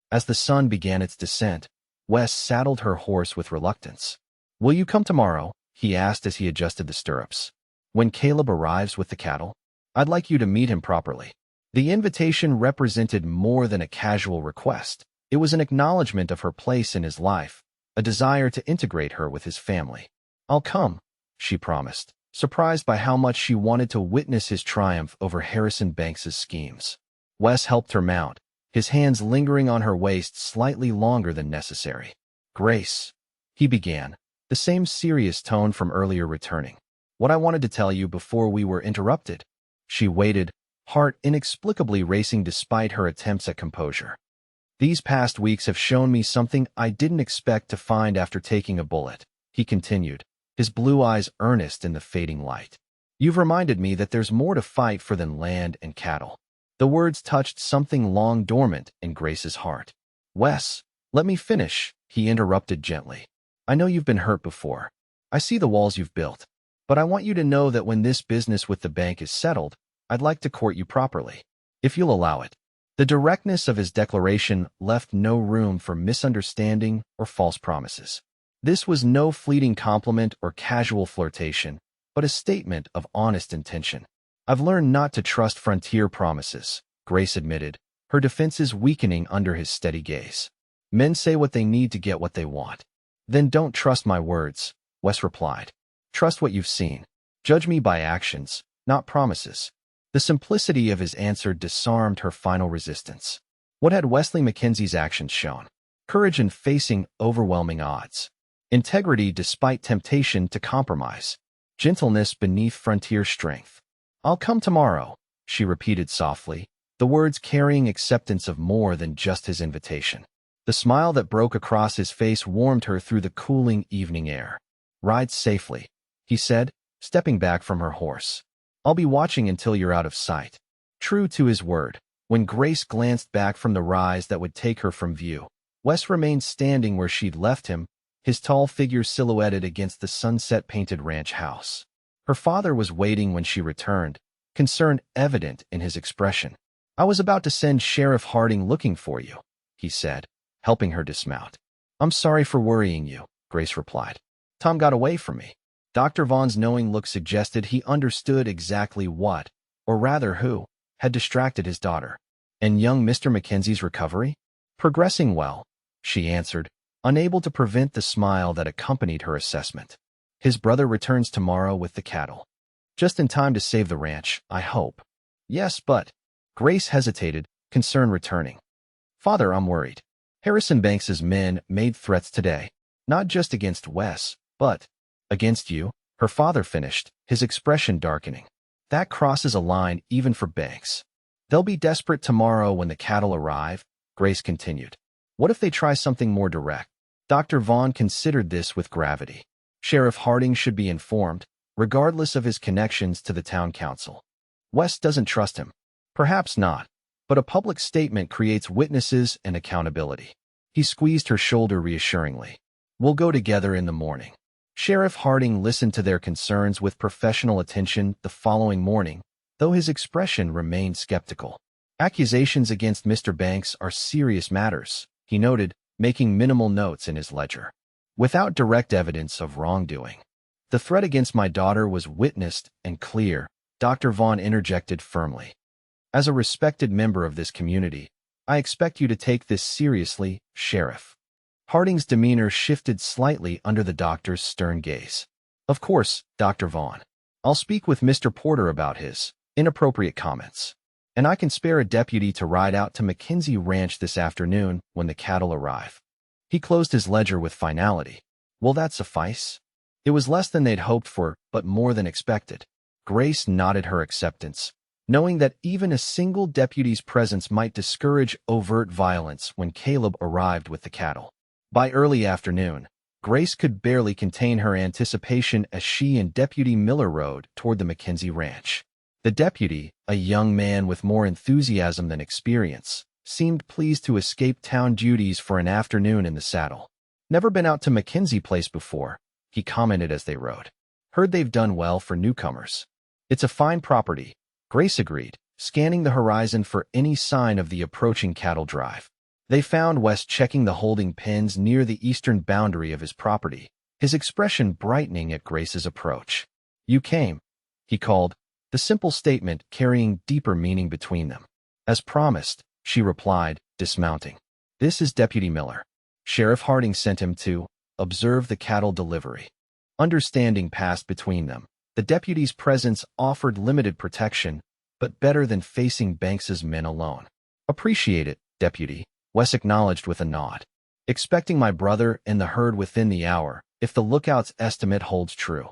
As the sun began its descent, Wes saddled her horse with reluctance. "Will you come tomorrow?" he asked as he adjusted the stirrups. "When Caleb arrives with the cattle, I'd like you to meet him properly." The invitation represented more than a casual request. It was an acknowledgement of her place in his life, a desire to integrate her with his family. "I'll come," she promised, surprised by how much she wanted to witness his triumph over Harrison Banks's schemes. Wes helped her mount, his hands lingering on her waist slightly longer than necessary. "Grace," he began, the same serious tone from earlier returning. "What I wanted to tell you before we were interrupted." She waited, heart inexplicably racing despite her attempts at composure. "These past weeks have shown me something I didn't expect to find after taking a bullet," he continued, his blue eyes earnest in the fading light. "You've reminded me that there's more to fight for than land and cattle." The words touched something long dormant in Grace's heart. "Wes, let me finish," he interrupted gently. "I know you've been hurt before. I see the walls you've built. But I want you to know that when this business with the bank is settled, I'd like to court you properly, if you'll allow it." The directness of his declaration left no room for misunderstanding or false promises. This was no fleeting compliment or casual flirtation, but a statement of honest intention. "I've learned not to trust frontier promises," Grace admitted, her defenses weakening under his steady gaze. "Men say what they need to get what they want." "Then don't trust my words," Wes replied. "Trust what you've seen. Judge me by actions, not promises." The simplicity of his answer disarmed her final resistance. What had Wesley Mackenzie's actions shown? Courage in facing overwhelming odds. Integrity despite temptation to compromise. Gentleness beneath frontier strength. "I'll come tomorrow," she repeated softly, the words carrying acceptance of more than just his invitation. The smile that broke across his face warmed her through the cooling evening air. "Ride safely," he said, stepping back from her horse. "I'll be watching until you're out of sight." True to his word, when Grace glanced back from the rise that would take her from view, Wes remained standing where she'd left him, his tall figure silhouetted against the sunset-painted ranch house. Her father was waiting when she returned, concern evident in his expression. "I was about to send Sheriff Harding looking for you," he said, helping her dismount. "I'm sorry for worrying you," Grace replied. "Tom got away from me." Dr. Vaughn's knowing look suggested he understood exactly what, or rather who, had distracted his daughter. "And young Mr. Mackenzie's recovery?" "Progressing well," she answered, unable to prevent the smile that accompanied her assessment. "His brother returns tomorrow with the cattle. Just in time to save the ranch, I hope." "Yes, but—" Grace hesitated, concern returning. "Father, I'm worried. Harrison Banks's men made threats today, not just against Wes, but against you," her father finished, his expression darkening. "That crosses a line even for Banks. They'll be desperate tomorrow when the cattle arrive," Grace continued. "What if they try something more direct?" Dr. Vaughn considered this with gravity. "Sheriff Harding should be informed, regardless of his connections to the town council. Wes doesn't trust him." "Perhaps not, but a public statement creates witnesses and accountability." He squeezed her shoulder reassuringly. "We'll go together in the morning." Sheriff Harding listened to their concerns with professional attention the following morning, though his expression remained skeptical. Accusations against Mr. Banks are serious matters, he noted, making minimal notes in his ledger. Without direct evidence of wrongdoing. The threat against my daughter was witnessed and clear, Dr. Vaughn interjected firmly. As a respected member of this community, I expect you to take this seriously, Sheriff. Harding's demeanor shifted slightly under the doctor's stern gaze. Of course, Dr. Vaughn. I'll speak with Mr. Porter about his inappropriate comments. And I can spare a deputy to ride out to Mackenzie Ranch this afternoon when the cattle arrive. He closed his ledger with finality. Will that suffice? It was less than they'd hoped for, but more than expected. Grace nodded her acceptance, knowing that even a single deputy's presence might discourage overt violence when Caleb arrived with the cattle. By early afternoon, Grace could barely contain her anticipation as she and Deputy Miller rode toward the Mackenzie Ranch. The deputy, a young man with more enthusiasm than experience, seemed pleased to escape town duties for an afternoon in the saddle. Never been out to Mackenzie Place before, he commented as they rode. Heard they've done well for newcomers. It's a fine property, Grace agreed, scanning the horizon for any sign of the approaching cattle drive. They found Wes checking the holding pens near the eastern boundary of his property, his expression brightening at Grace's approach. You came, he called, the simple statement carrying deeper meaning between them. As promised, she replied, dismounting. This is Deputy Miller. Sheriff Harding sent him to observe the cattle delivery. Understanding passed between them. The deputy's presence offered limited protection, but better than facing Banks's men alone. Appreciate it, Deputy, Wes acknowledged with a nod. Expecting my brother and the herd within the hour, if the lookout's estimate holds true.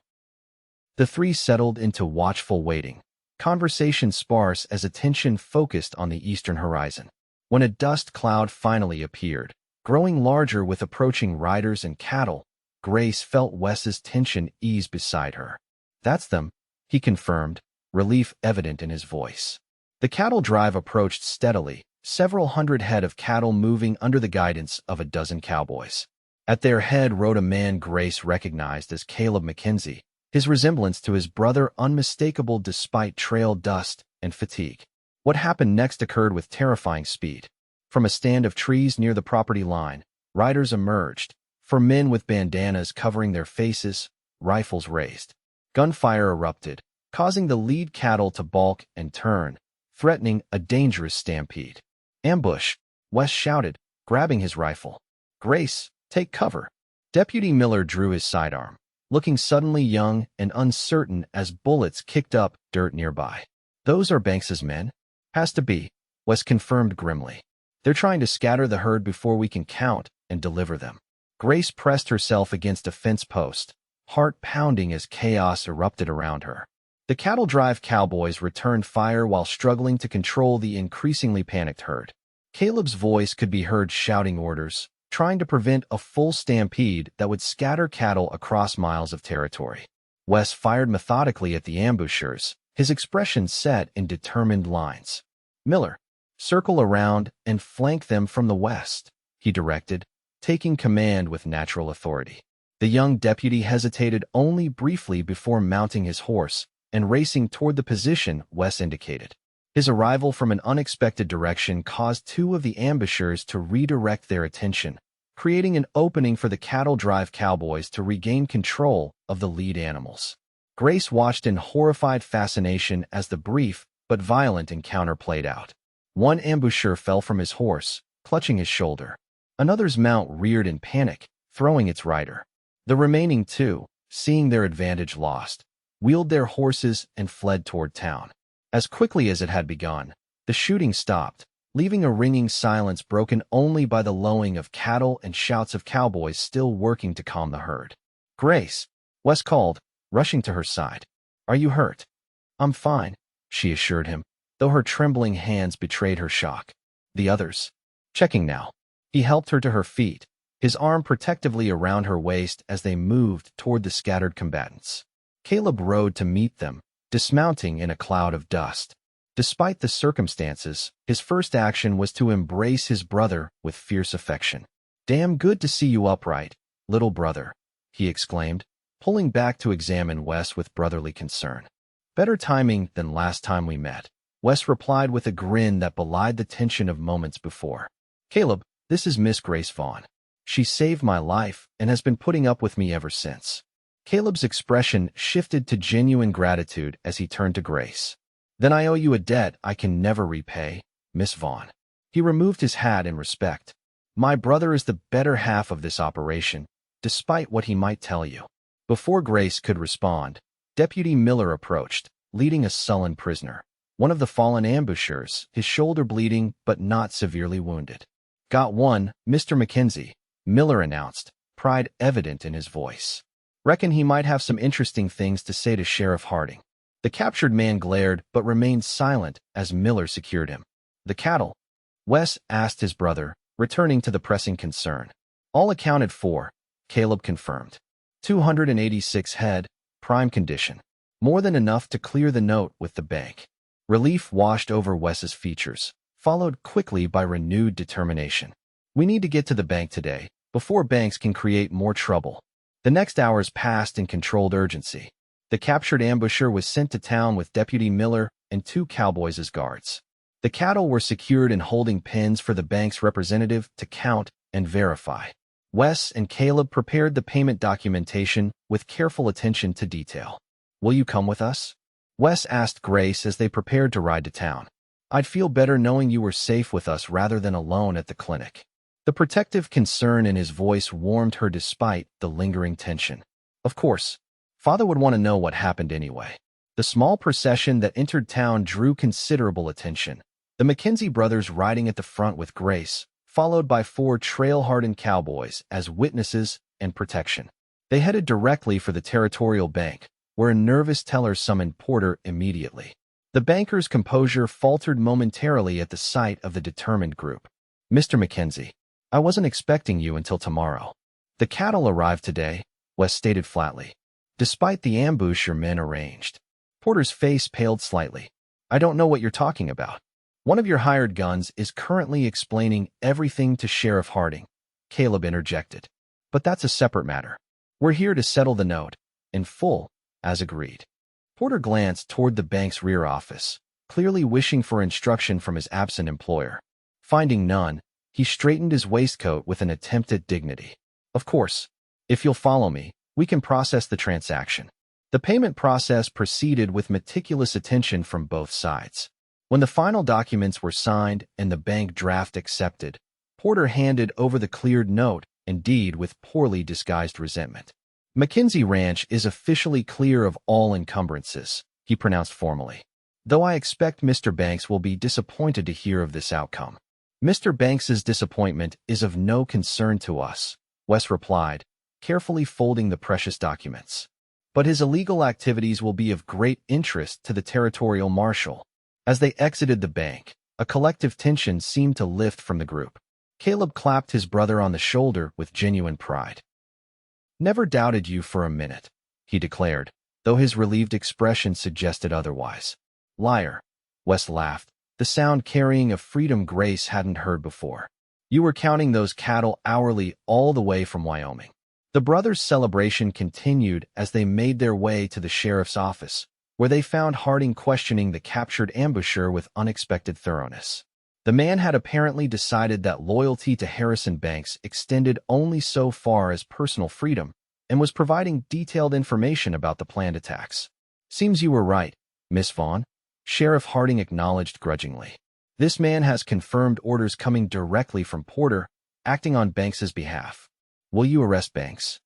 The three settled into watchful waiting, conversation sparse as attention focused on the eastern horizon. When a dust cloud finally appeared, growing larger with approaching riders and cattle, Grace felt Wes's tension ease beside her. That's them, he confirmed, relief evident in his voice. The cattle drive approached steadily, several hundred head of cattle moving under the guidance of a dozen cowboys. At their head rode a man Grace recognized as Caleb Mackenzie, his resemblance to his brother unmistakable despite trail dust and fatigue. What happened next occurred with terrifying speed. From a stand of trees near the property line, riders emerged, four men with bandanas covering their faces, rifles raised. Gunfire erupted, causing the lead cattle to balk and turn, threatening a dangerous stampede. Ambush, Wes shouted, grabbing his rifle. Grace, take cover. Deputy Miller drew his sidearm, looking suddenly young and uncertain as bullets kicked up dirt nearby. Those are Banks's men? Has to be, Wes confirmed grimly. They're trying to scatter the herd before we can count and deliver them. Grace pressed herself against a fence post, heart pounding as chaos erupted around her. The cattle drive cowboys returned fire while struggling to control the increasingly panicked herd. Caleb's voice could be heard shouting orders, trying to prevent a full stampede that would scatter cattle across miles of territory. Wes fired methodically at the ambushers, his expression set in determined lines. Miller, circle around and flank them from the west, he directed, taking command with natural authority. The young deputy hesitated only briefly before mounting his horse and racing toward the position Wes indicated. His arrival from an unexpected direction caused two of the ambushers to redirect their attention, creating an opening for the cattle drive cowboys to regain control of the lead animals. Grace watched in horrified fascination as the brief but violent encounter played out. One ambusher fell from his horse, clutching his shoulder. Another's mount reared in panic, throwing its rider. The remaining two, seeing their advantage lost, wheeled their horses and fled toward town. As quickly as it had begun, the shooting stopped, leaving a ringing silence broken only by the lowing of cattle and shouts of cowboys still working to calm the herd. Grace, Wes called, rushing to her side. Are you hurt? I'm fine, she assured him, though her trembling hands betrayed her shock. The others. Checking now. He helped her to her feet, his arm protectively around her waist as they moved toward the scattered combatants. Caleb rode to meet them, dismounting in a cloud of dust. Despite the circumstances, his first action was to embrace his brother with fierce affection. Damn good to see you upright, little brother, he exclaimed, pulling back to examine Wes with brotherly concern. Better timing than last time we met. Wes replied with a grin that belied the tension of moments before. "Caleb, this is Miss Grace Vaughn. She saved my life and has been putting up with me ever since." Caleb's expression shifted to genuine gratitude as he turned to Grace. "Then I owe you a debt I can never repay, Miss Vaughn." He removed his hat in respect. "My brother is the better half of this operation, despite what he might tell you." Before Grace could respond, Deputy Miller approached, leading a sullen prisoner. One of the fallen ambushers, his shoulder bleeding but not severely wounded. "Got one, Mr. Mackenzie," Miller announced, pride evident in his voice. "Reckon he might have some interesting things to say to Sheriff Harding." The captured man glared but remained silent as Miller secured him. "The cattle?" Wes asked his brother, returning to the pressing concern. "All accounted for," Caleb confirmed. 286 head, prime condition. More than enough to clear the note with the bank. Relief washed over Wes's features, followed quickly by renewed determination. "We need to get to the bank today, before banks can create more trouble." The next hours passed in controlled urgency. The captured ambusher was sent to town with Deputy Miller and 2 cowboys as guards. The cattle were secured in holding pens for the bank's representative to count and verify. Wes and Caleb prepared the payment documentation with careful attention to detail. "Will you come with us?" Wes asked Grace as they prepared to ride to town. "I'd feel better knowing you were safe with us rather than alone at the clinic." The protective concern in his voice warmed her despite the lingering tension. "Of course. Father would want to know what happened anyway." The small procession that entered town drew considerable attention. The Mackenzie brothers riding at the front with Grace, followed by 4 trail-hardened cowboys as witnesses and protection. They headed directly for the Territorial Bank, where a nervous teller summoned Porter immediately. The banker's composure faltered momentarily at the sight of the determined group. "Mr. Mackenzie, I wasn't expecting you until tomorrow." "The cattle arrived today," Wes stated flatly, "despite the ambush your men arranged." Porter's face paled slightly. "I don't know what you're talking about." "One of your hired guns is currently explaining everything to Sheriff Harding," Caleb interjected. "But that's a separate matter. We're here to settle the note, in full, as agreed." Porter glanced toward the bank's rear office, clearly wishing for instruction from his absent employer. Finding none, he straightened his waistcoat with an attempt at dignity. "Of course. If you'll follow me, we can process the transaction." The payment process proceeded with meticulous attention from both sides. When the final documents were signed and the bank draft accepted, Porter handed over the cleared note, indeed with poorly disguised resentment. "Mackenzie Ranch is officially clear of all encumbrances," he pronounced formally. "Though I expect Mr. Banks will be disappointed to hear of this outcome." "Mr. Banks's disappointment is of no concern to us," Wes replied, carefully folding the precious documents. "But his illegal activities will be of great interest to the territorial marshal." As they exited the bank, a collective tension seemed to lift from the group. Caleb clapped his brother on the shoulder with genuine pride. "Never doubted you for a minute," he declared, though his relieved expression suggested otherwise. "Liar," Wes laughed, the sound carrying a freedom Grace hadn't heard before. "You were counting those cattle hourly all the way from Wyoming." The brothers' celebration continued as they made their way to the sheriff's office, where they found Harding questioning the captured ambusher with unexpected thoroughness. The man had apparently decided that loyalty to Harrison Banks extended only so far as personal freedom, and was providing detailed information about the planned attacks. "Seems you were right, Miss Vaughn," Sheriff Harding acknowledged grudgingly. "This man has confirmed orders coming directly from Porter, acting on Banks's behalf." "Will you arrest Banks?"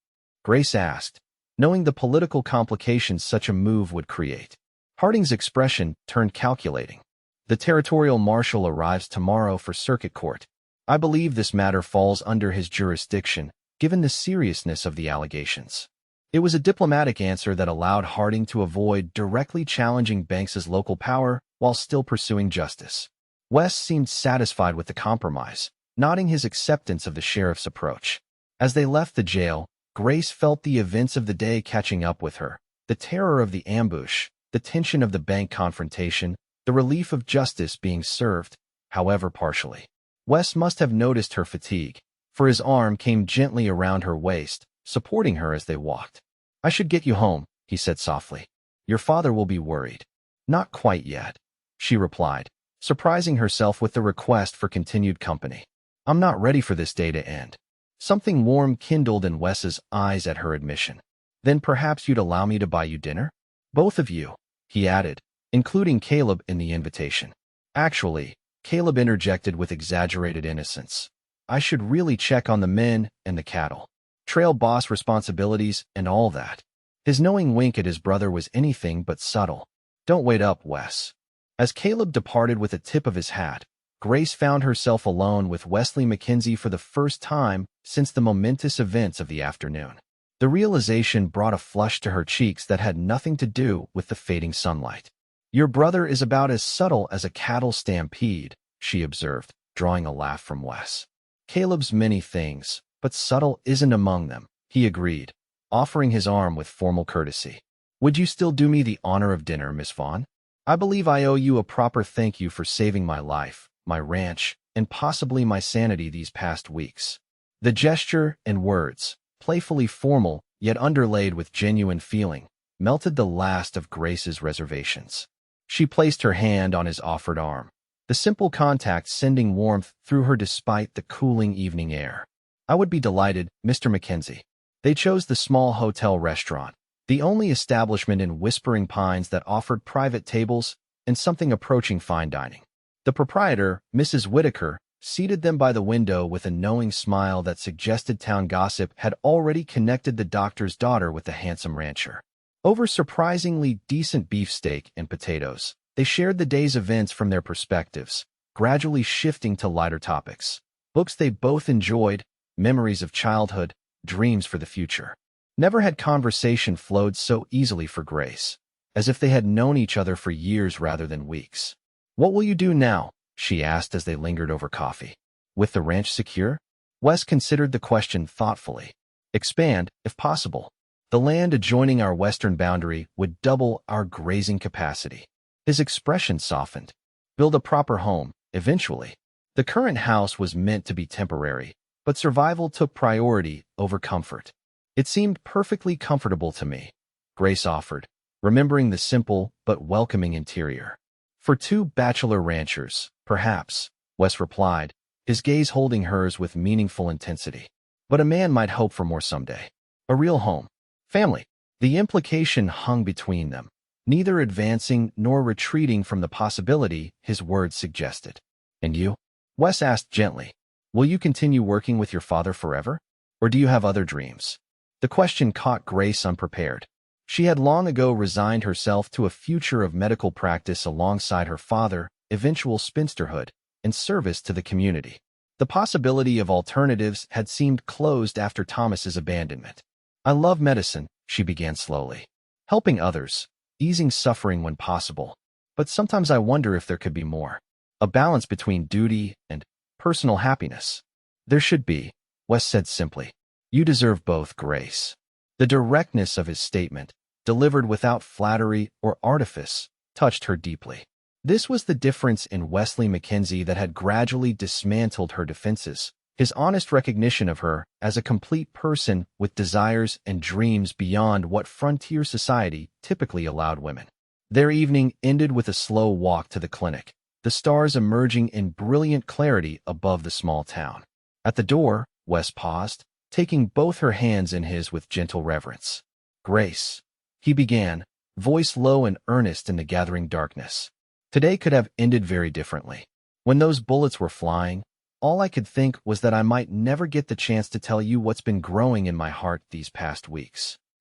Grace asked, knowing the political complications such a move would create. Harding's expression turned calculating. "The territorial marshal arrives tomorrow for circuit court. I believe this matter falls under his jurisdiction, given the seriousness of the allegations." It was a diplomatic answer that allowed Harding to avoid directly challenging Banks's local power while still pursuing justice. Wes seemed satisfied with the compromise, nodding his acceptance of the sheriff's approach. As they left the jail, Grace felt the events of the day catching up with her, the terror of the ambush, the tension of the bank confrontation, the relief of justice being served, however partially. Wes must have noticed her fatigue, for his arm came gently around her waist, supporting her as they walked. "I should get you home," he said softly. "Your father will be worried." "Not quite yet." she replied, surprising herself with the request for continued company. I'm not ready for this day to end. Something warm kindled in Wes's eyes at her admission. Then perhaps you'd allow me to buy you dinner? Both of you, he added, including Caleb in the invitation. Actually, Caleb interjected with exaggerated innocence. I should really check on the men and the cattle. Trail boss responsibilities and all that. His knowing wink at his brother was anything but subtle. Don't wait up, Wes. As Caleb departed with a tip of his hat, Grace found herself alone with Wesley Mackenzie for the first time since the momentous events of the afternoon. The realization brought a flush to her cheeks that had nothing to do with the fading sunlight. Your brother is about as subtle as a cattle stampede, she observed, drawing a laugh from Wes. Caleb's many things, but subtle isn't among them, he agreed, offering his arm with formal courtesy. Would you still do me the honor of dinner, Miss Vaughn? I believe I owe you a proper thank you for saving my life, my ranch, and possibly my sanity these past weeks. The gesture and words, playfully formal, yet underlaid with genuine feeling, melted the last of Grace's reservations. She placed her hand on his offered arm, the simple contact sending warmth through her despite the cooling evening air. I would be delighted, Mr. Mackenzie. They chose the small hotel restaurant, the only establishment in Whispering Pines that offered private tables and something approaching fine dining. The proprietor, Mrs. Whitaker, seated them by the window with a knowing smile that suggested town gossip had already connected the doctor's daughter with the handsome rancher. Over surprisingly decent beefsteak and potatoes, they shared the day's events from their perspectives, gradually shifting to lighter topics. Books they both enjoyed, memories of childhood, dreams for the future. Never had conversation flowed so easily for Grace, as if they had known each other for years rather than weeks. What will you do now? She asked as they lingered over coffee. With the ranch secure? Wes considered the question thoughtfully. Expand, if possible. The land adjoining our western boundary would double our grazing capacity. His expression softened. Build a proper home, eventually. The current house was meant to be temporary, but survival took priority over comfort. It seemed perfectly comfortable to me, Grace offered, remembering the simple but welcoming interior. For two bachelor ranchers, perhaps, Wes replied, his gaze holding hers with meaningful intensity. But a man might hope for more someday. A real home. Family. The implication hung between them, neither advancing nor retreating from the possibility his words suggested. And you? Wes asked gently. Will you continue working with your father forever? Or do you have other dreams? The question caught Grace unprepared. She had long ago resigned herself to a future of medical practice alongside her father, eventual spinsterhood, and service to the community. The possibility of alternatives had seemed closed after Thomas's abandonment. I love medicine, she began slowly. Helping others, easing suffering when possible. But sometimes I wonder if there could be more. A balance between duty and personal happiness. There should be, Wes said simply. You deserve both, Grace. The directness of his statement, delivered without flattery or artifice, touched her deeply. This was the difference in Wesley Mackenzie that had gradually dismantled her defenses, his honest recognition of her as a complete person with desires and dreams beyond what frontier society typically allowed women. Their evening ended with a slow walk to the clinic, the stars emerging in brilliant clarity above the small town. At the door, Wes paused, taking both her hands in his with gentle reverence. Grace, he began, voice low and earnest in the gathering darkness. Today could have ended very differently. When those bullets were flying, all I could think was that I might never get the chance to tell you what's been growing in my heart these past weeks.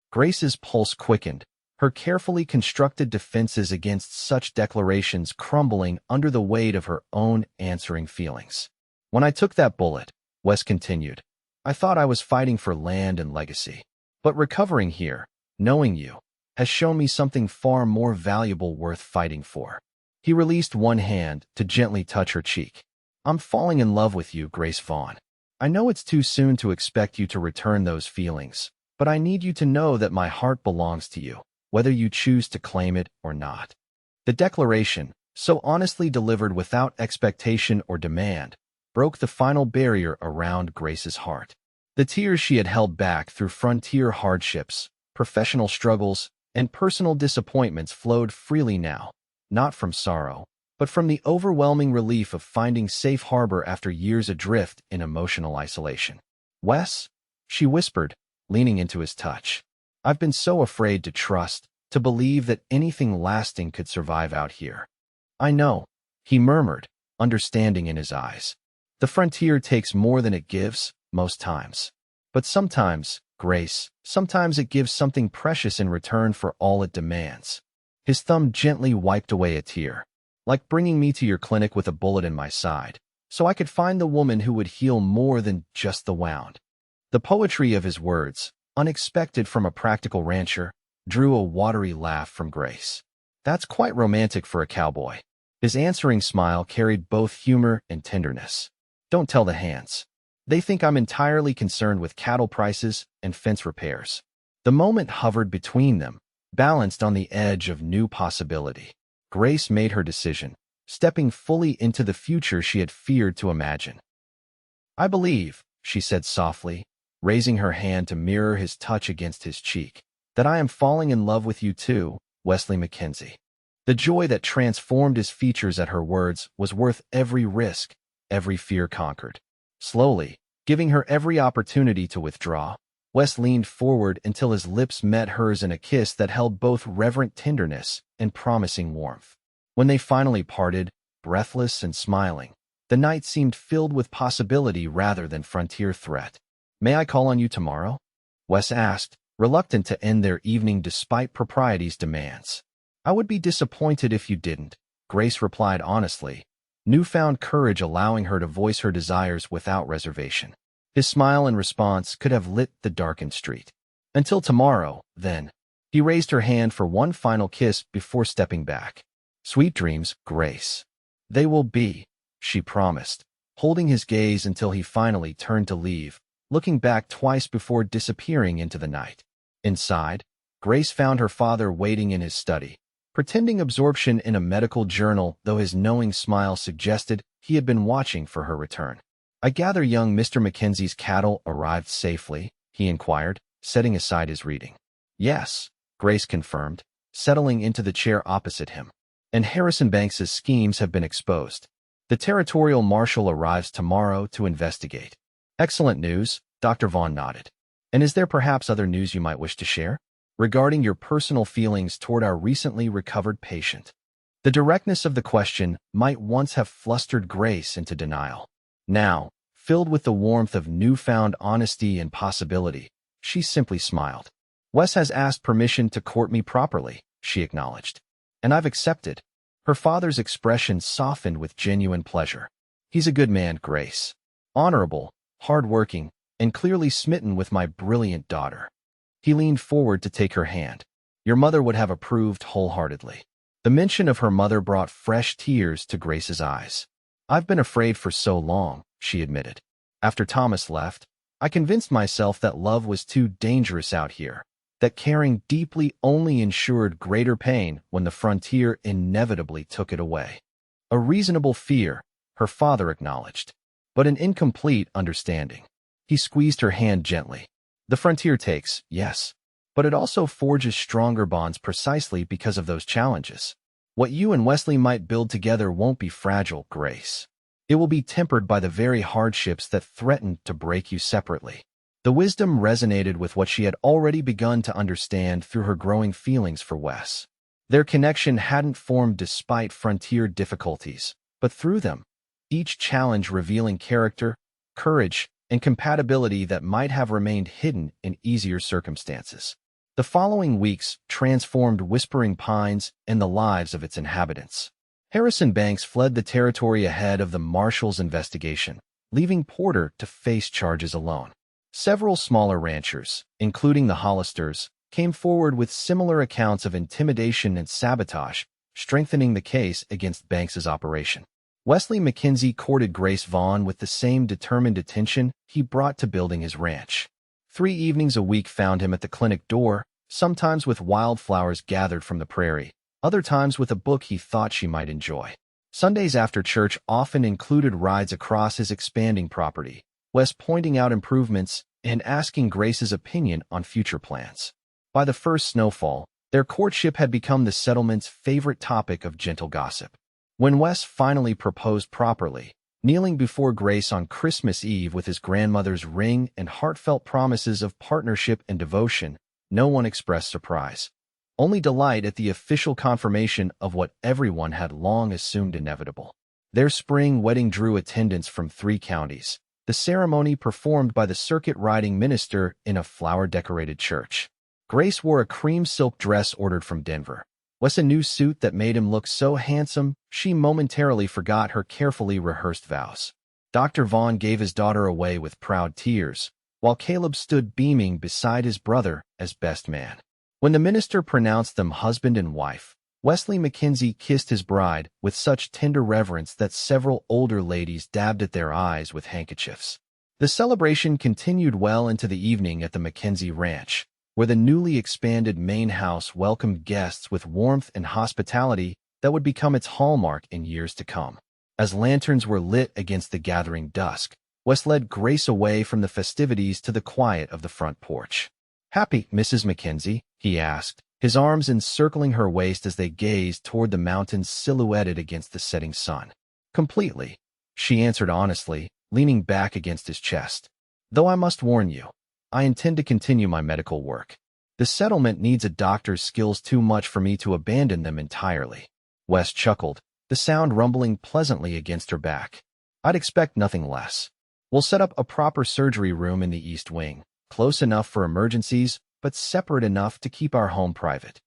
Grace's pulse quickened, her carefully constructed defenses against such declarations crumbling under the weight of her own answering feelings. When I took that bullet, Wes continued, I thought I was fighting for land and legacy. But recovering here, knowing you, has shown me something far more valuable worth fighting for. He released one hand to gently touch her cheek. I'm falling in love with you, Grace Vaughn. I know it's too soon to expect you to return those feelings, but I need you to know that my heart belongs to you, whether you choose to claim it or not. The declaration, so honestly delivered without expectation or demand, broke the final barrier around Grace's heart. The tears she had held back through frontier hardships, professional struggles, and personal disappointments flowed freely now, not from sorrow, but from the overwhelming relief of finding safe harbor after years adrift in emotional isolation. "Wes," she whispered, leaning into his touch. "I've been so afraid to trust, to believe that anything lasting could survive out here." "I know," he murmured, understanding in his eyes. "The frontier takes more than it gives, most times. But sometimes, Grace, sometimes it gives something precious in return for all it demands." His thumb gently wiped away a tear. "Like bringing me to your clinic with a bullet in my side, so I could find the woman who would heal more than just the wound." The poetry of his words, unexpected from a practical rancher, drew a watery laugh from Grace. "That's quite romantic for a cowboy." His answering smile carried both humor and tenderness. "Don't tell the hands. They think I'm entirely concerned with cattle prices and fence repairs." The moment hovered between them, balanced on the edge of new possibility. Grace made her decision, stepping fully into the future she had feared to imagine. "I believe," she said softly, raising her hand to mirror his touch against his cheek, "that I am falling in love with you too, Wesley Mackenzie." The joy that transformed his features at her words was worth every risk, every fear conquered. Slowly, giving her every opportunity to withdraw, Wes leaned forward until his lips met hers in a kiss that held both reverent tenderness and promising warmth. When they finally parted, breathless and smiling, the night seemed filled with possibility rather than frontier threat. "May I call on you tomorrow?" Wes asked, reluctant to end their evening despite propriety's demands. "I would be disappointed if you didn't," Grace replied honestly, newfound courage allowing her to voice her desires without reservation. His smile in response could have lit the darkened street. "Until tomorrow, then." He raised her hand for one final kiss before stepping back. "Sweet dreams, Grace." "They will be," she promised, holding his gaze until he finally turned to leave, looking back twice before disappearing into the night. Inside, Grace found her father waiting in his study, pretending absorption in a medical journal, though his knowing smile suggested he had been watching for her return. "I gather young Mr. Mackenzie's cattle arrived safely?" he inquired, setting aside his reading. "Yes," Grace confirmed, settling into the chair opposite him. "And Harrison Banks's schemes have been exposed. The territorial marshal arrives tomorrow to investigate." "Excellent news," Dr. Vaughn nodded. "And is there perhaps other news you might wish to share? Regarding your personal feelings toward our recently recovered patient." The directness of the question might once have flustered Grace into denial. Now, filled with the warmth of newfound honesty and possibility, she simply smiled. "Wes has asked permission to court me properly," she acknowledged. "And I've accepted." Her father's expression softened with genuine pleasure. "He's a good man, Grace. Honorable, hard-working, and clearly smitten with my brilliant daughter." He leaned forward to take her hand. "Your mother would have approved wholeheartedly." The mention of her mother brought fresh tears to Grace's eyes. "I've been afraid for so long," she admitted. "After Thomas left, I convinced myself that love was too dangerous out here, that caring deeply only ensured greater pain when the frontier inevitably took it away." A reasonable fear, her father acknowledged, but an incomplete understanding. He squeezed her hand gently. "The frontier takes, yes, but it also forges stronger bonds precisely because of those challenges. What you and Wesley might build together won't be fragile, Grace. It will be tempered by the very hardships that threaten to break you separately." The wisdom resonated with what she had already begun to understand through her growing feelings for Wes. Their connection hadn't formed despite frontier difficulties, but through them, each challenge revealing character, courage, and compatibility that might have remained hidden in easier circumstances. The following weeks transformed Whispering Pines and the lives of its inhabitants. Harrison Banks fled the territory ahead of the marshal's investigation, leaving Porter to face charges alone. Several smaller ranchers, including the Hollisters, came forward with similar accounts of intimidation and sabotage, strengthening the case against Banks's operation. Wesley Mackenzie courted Grace Vaughn with the same determined attention he brought to building his ranch. 3 evenings a week found him at the clinic door, sometimes with wildflowers gathered from the prairie, other times with a book he thought she might enjoy. Sundays after church often included rides across his expanding property, Wes pointing out improvements and asking Grace's opinion on future plans. By the first snowfall, their courtship had become the settlement's favorite topic of gentle gossip. When Wes finally proposed properly, kneeling before Grace on Christmas Eve with his grandmother's ring and heartfelt promises of partnership and devotion, no one expressed surprise. Only delight at the official confirmation of what everyone had long assumed inevitable. Their spring wedding drew attendance from 3 counties. The ceremony performed by the circuit-riding minister in a flower-decorated church. Grace wore a cream silk dress ordered from Denver. Wes a new suit that made him look so handsome, she momentarily forgot her carefully rehearsed vows. Dr. Vaughn gave his daughter away with proud tears, while Caleb stood beaming beside his brother as best man. When the minister pronounced them husband and wife, Wesley Mackenzie kissed his bride with such tender reverence that several older ladies dabbed at their eyes with handkerchiefs. The celebration continued well into the evening at the Mackenzie Ranch, where the newly expanded main house welcomed guests with warmth and hospitality that would become its hallmark in years to come. As lanterns were lit against the gathering dusk, Wes led Grace away from the festivities to the quiet of the front porch. "Happy, Mrs. Mackenzie?" he asked, his arms encircling her waist as they gazed toward the mountains silhouetted against the setting sun. "Completely," she answered honestly, leaning back against his chest. "Though I must warn you, I intend to continue my medical work. The settlement needs a doctor's skills too much for me to abandon them entirely." Wes chuckled, the sound rumbling pleasantly against her back. "I'd expect nothing less. We'll set up a proper surgery room in the East Wing, close enough for emergencies, but separate enough to keep our home private."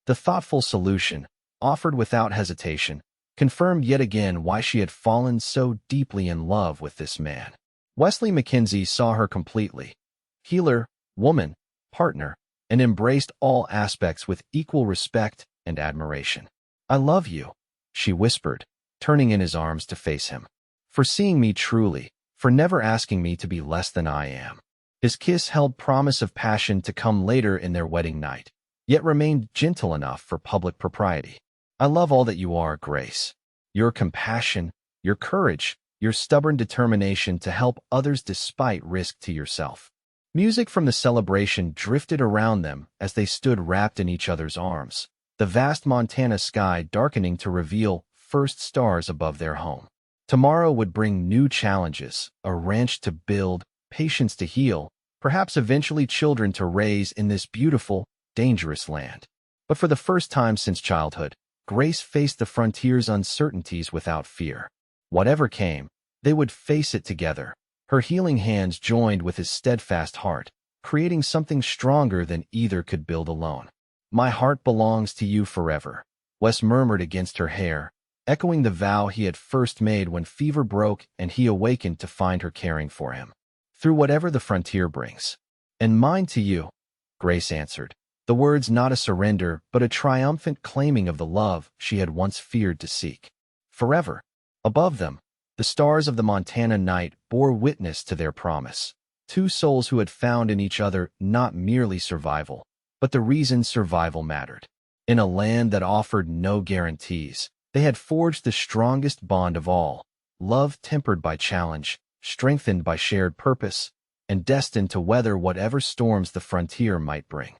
The thoughtful solution, offered without hesitation, confirmed yet again why she had fallen so deeply in love with this man. Wesley Mackenzie saw her completely. Healer, woman, partner, and embraced all aspects with equal respect and admiration. "I love you," she whispered, turning in his arms to face him. "For seeing me truly, for never asking me to be less than I am." His kiss held promise of passion to come later in their wedding night, yet remained gentle enough for public propriety. "I love all that you are, Grace. Your compassion, your courage, your stubborn determination to help others despite risk to yourself." Music from the celebration drifted around them as they stood wrapped in each other's arms, the vast Montana sky darkening to reveal first stars above their home. Tomorrow would bring new challenges, a ranch to build, patients to heal, perhaps eventually children to raise in this beautiful, dangerous land. But for the first time since childhood, Grace faced the frontier's uncertainties without fear. Whatever came, they would face it together. Her healing hands joined with his steadfast heart, creating something stronger than either could build alone. "My heart belongs to you forever," Wes murmured against her hair, echoing the vow he had first made when fever broke and he awakened to find her caring for him. "Through whatever the frontier brings." "And mine to you," Grace answered, the words not a surrender but a triumphant claiming of the love she had once feared to seek. Forever. Above them, the stars of the Montana night bore witness to their promise. 2 souls who had found in each other not merely survival, but the reason survival mattered. In a land that offered no guarantees, they had forged the strongest bond of all, love tempered by challenge, strengthened by shared purpose, and destined to weather whatever storms the frontier might bring.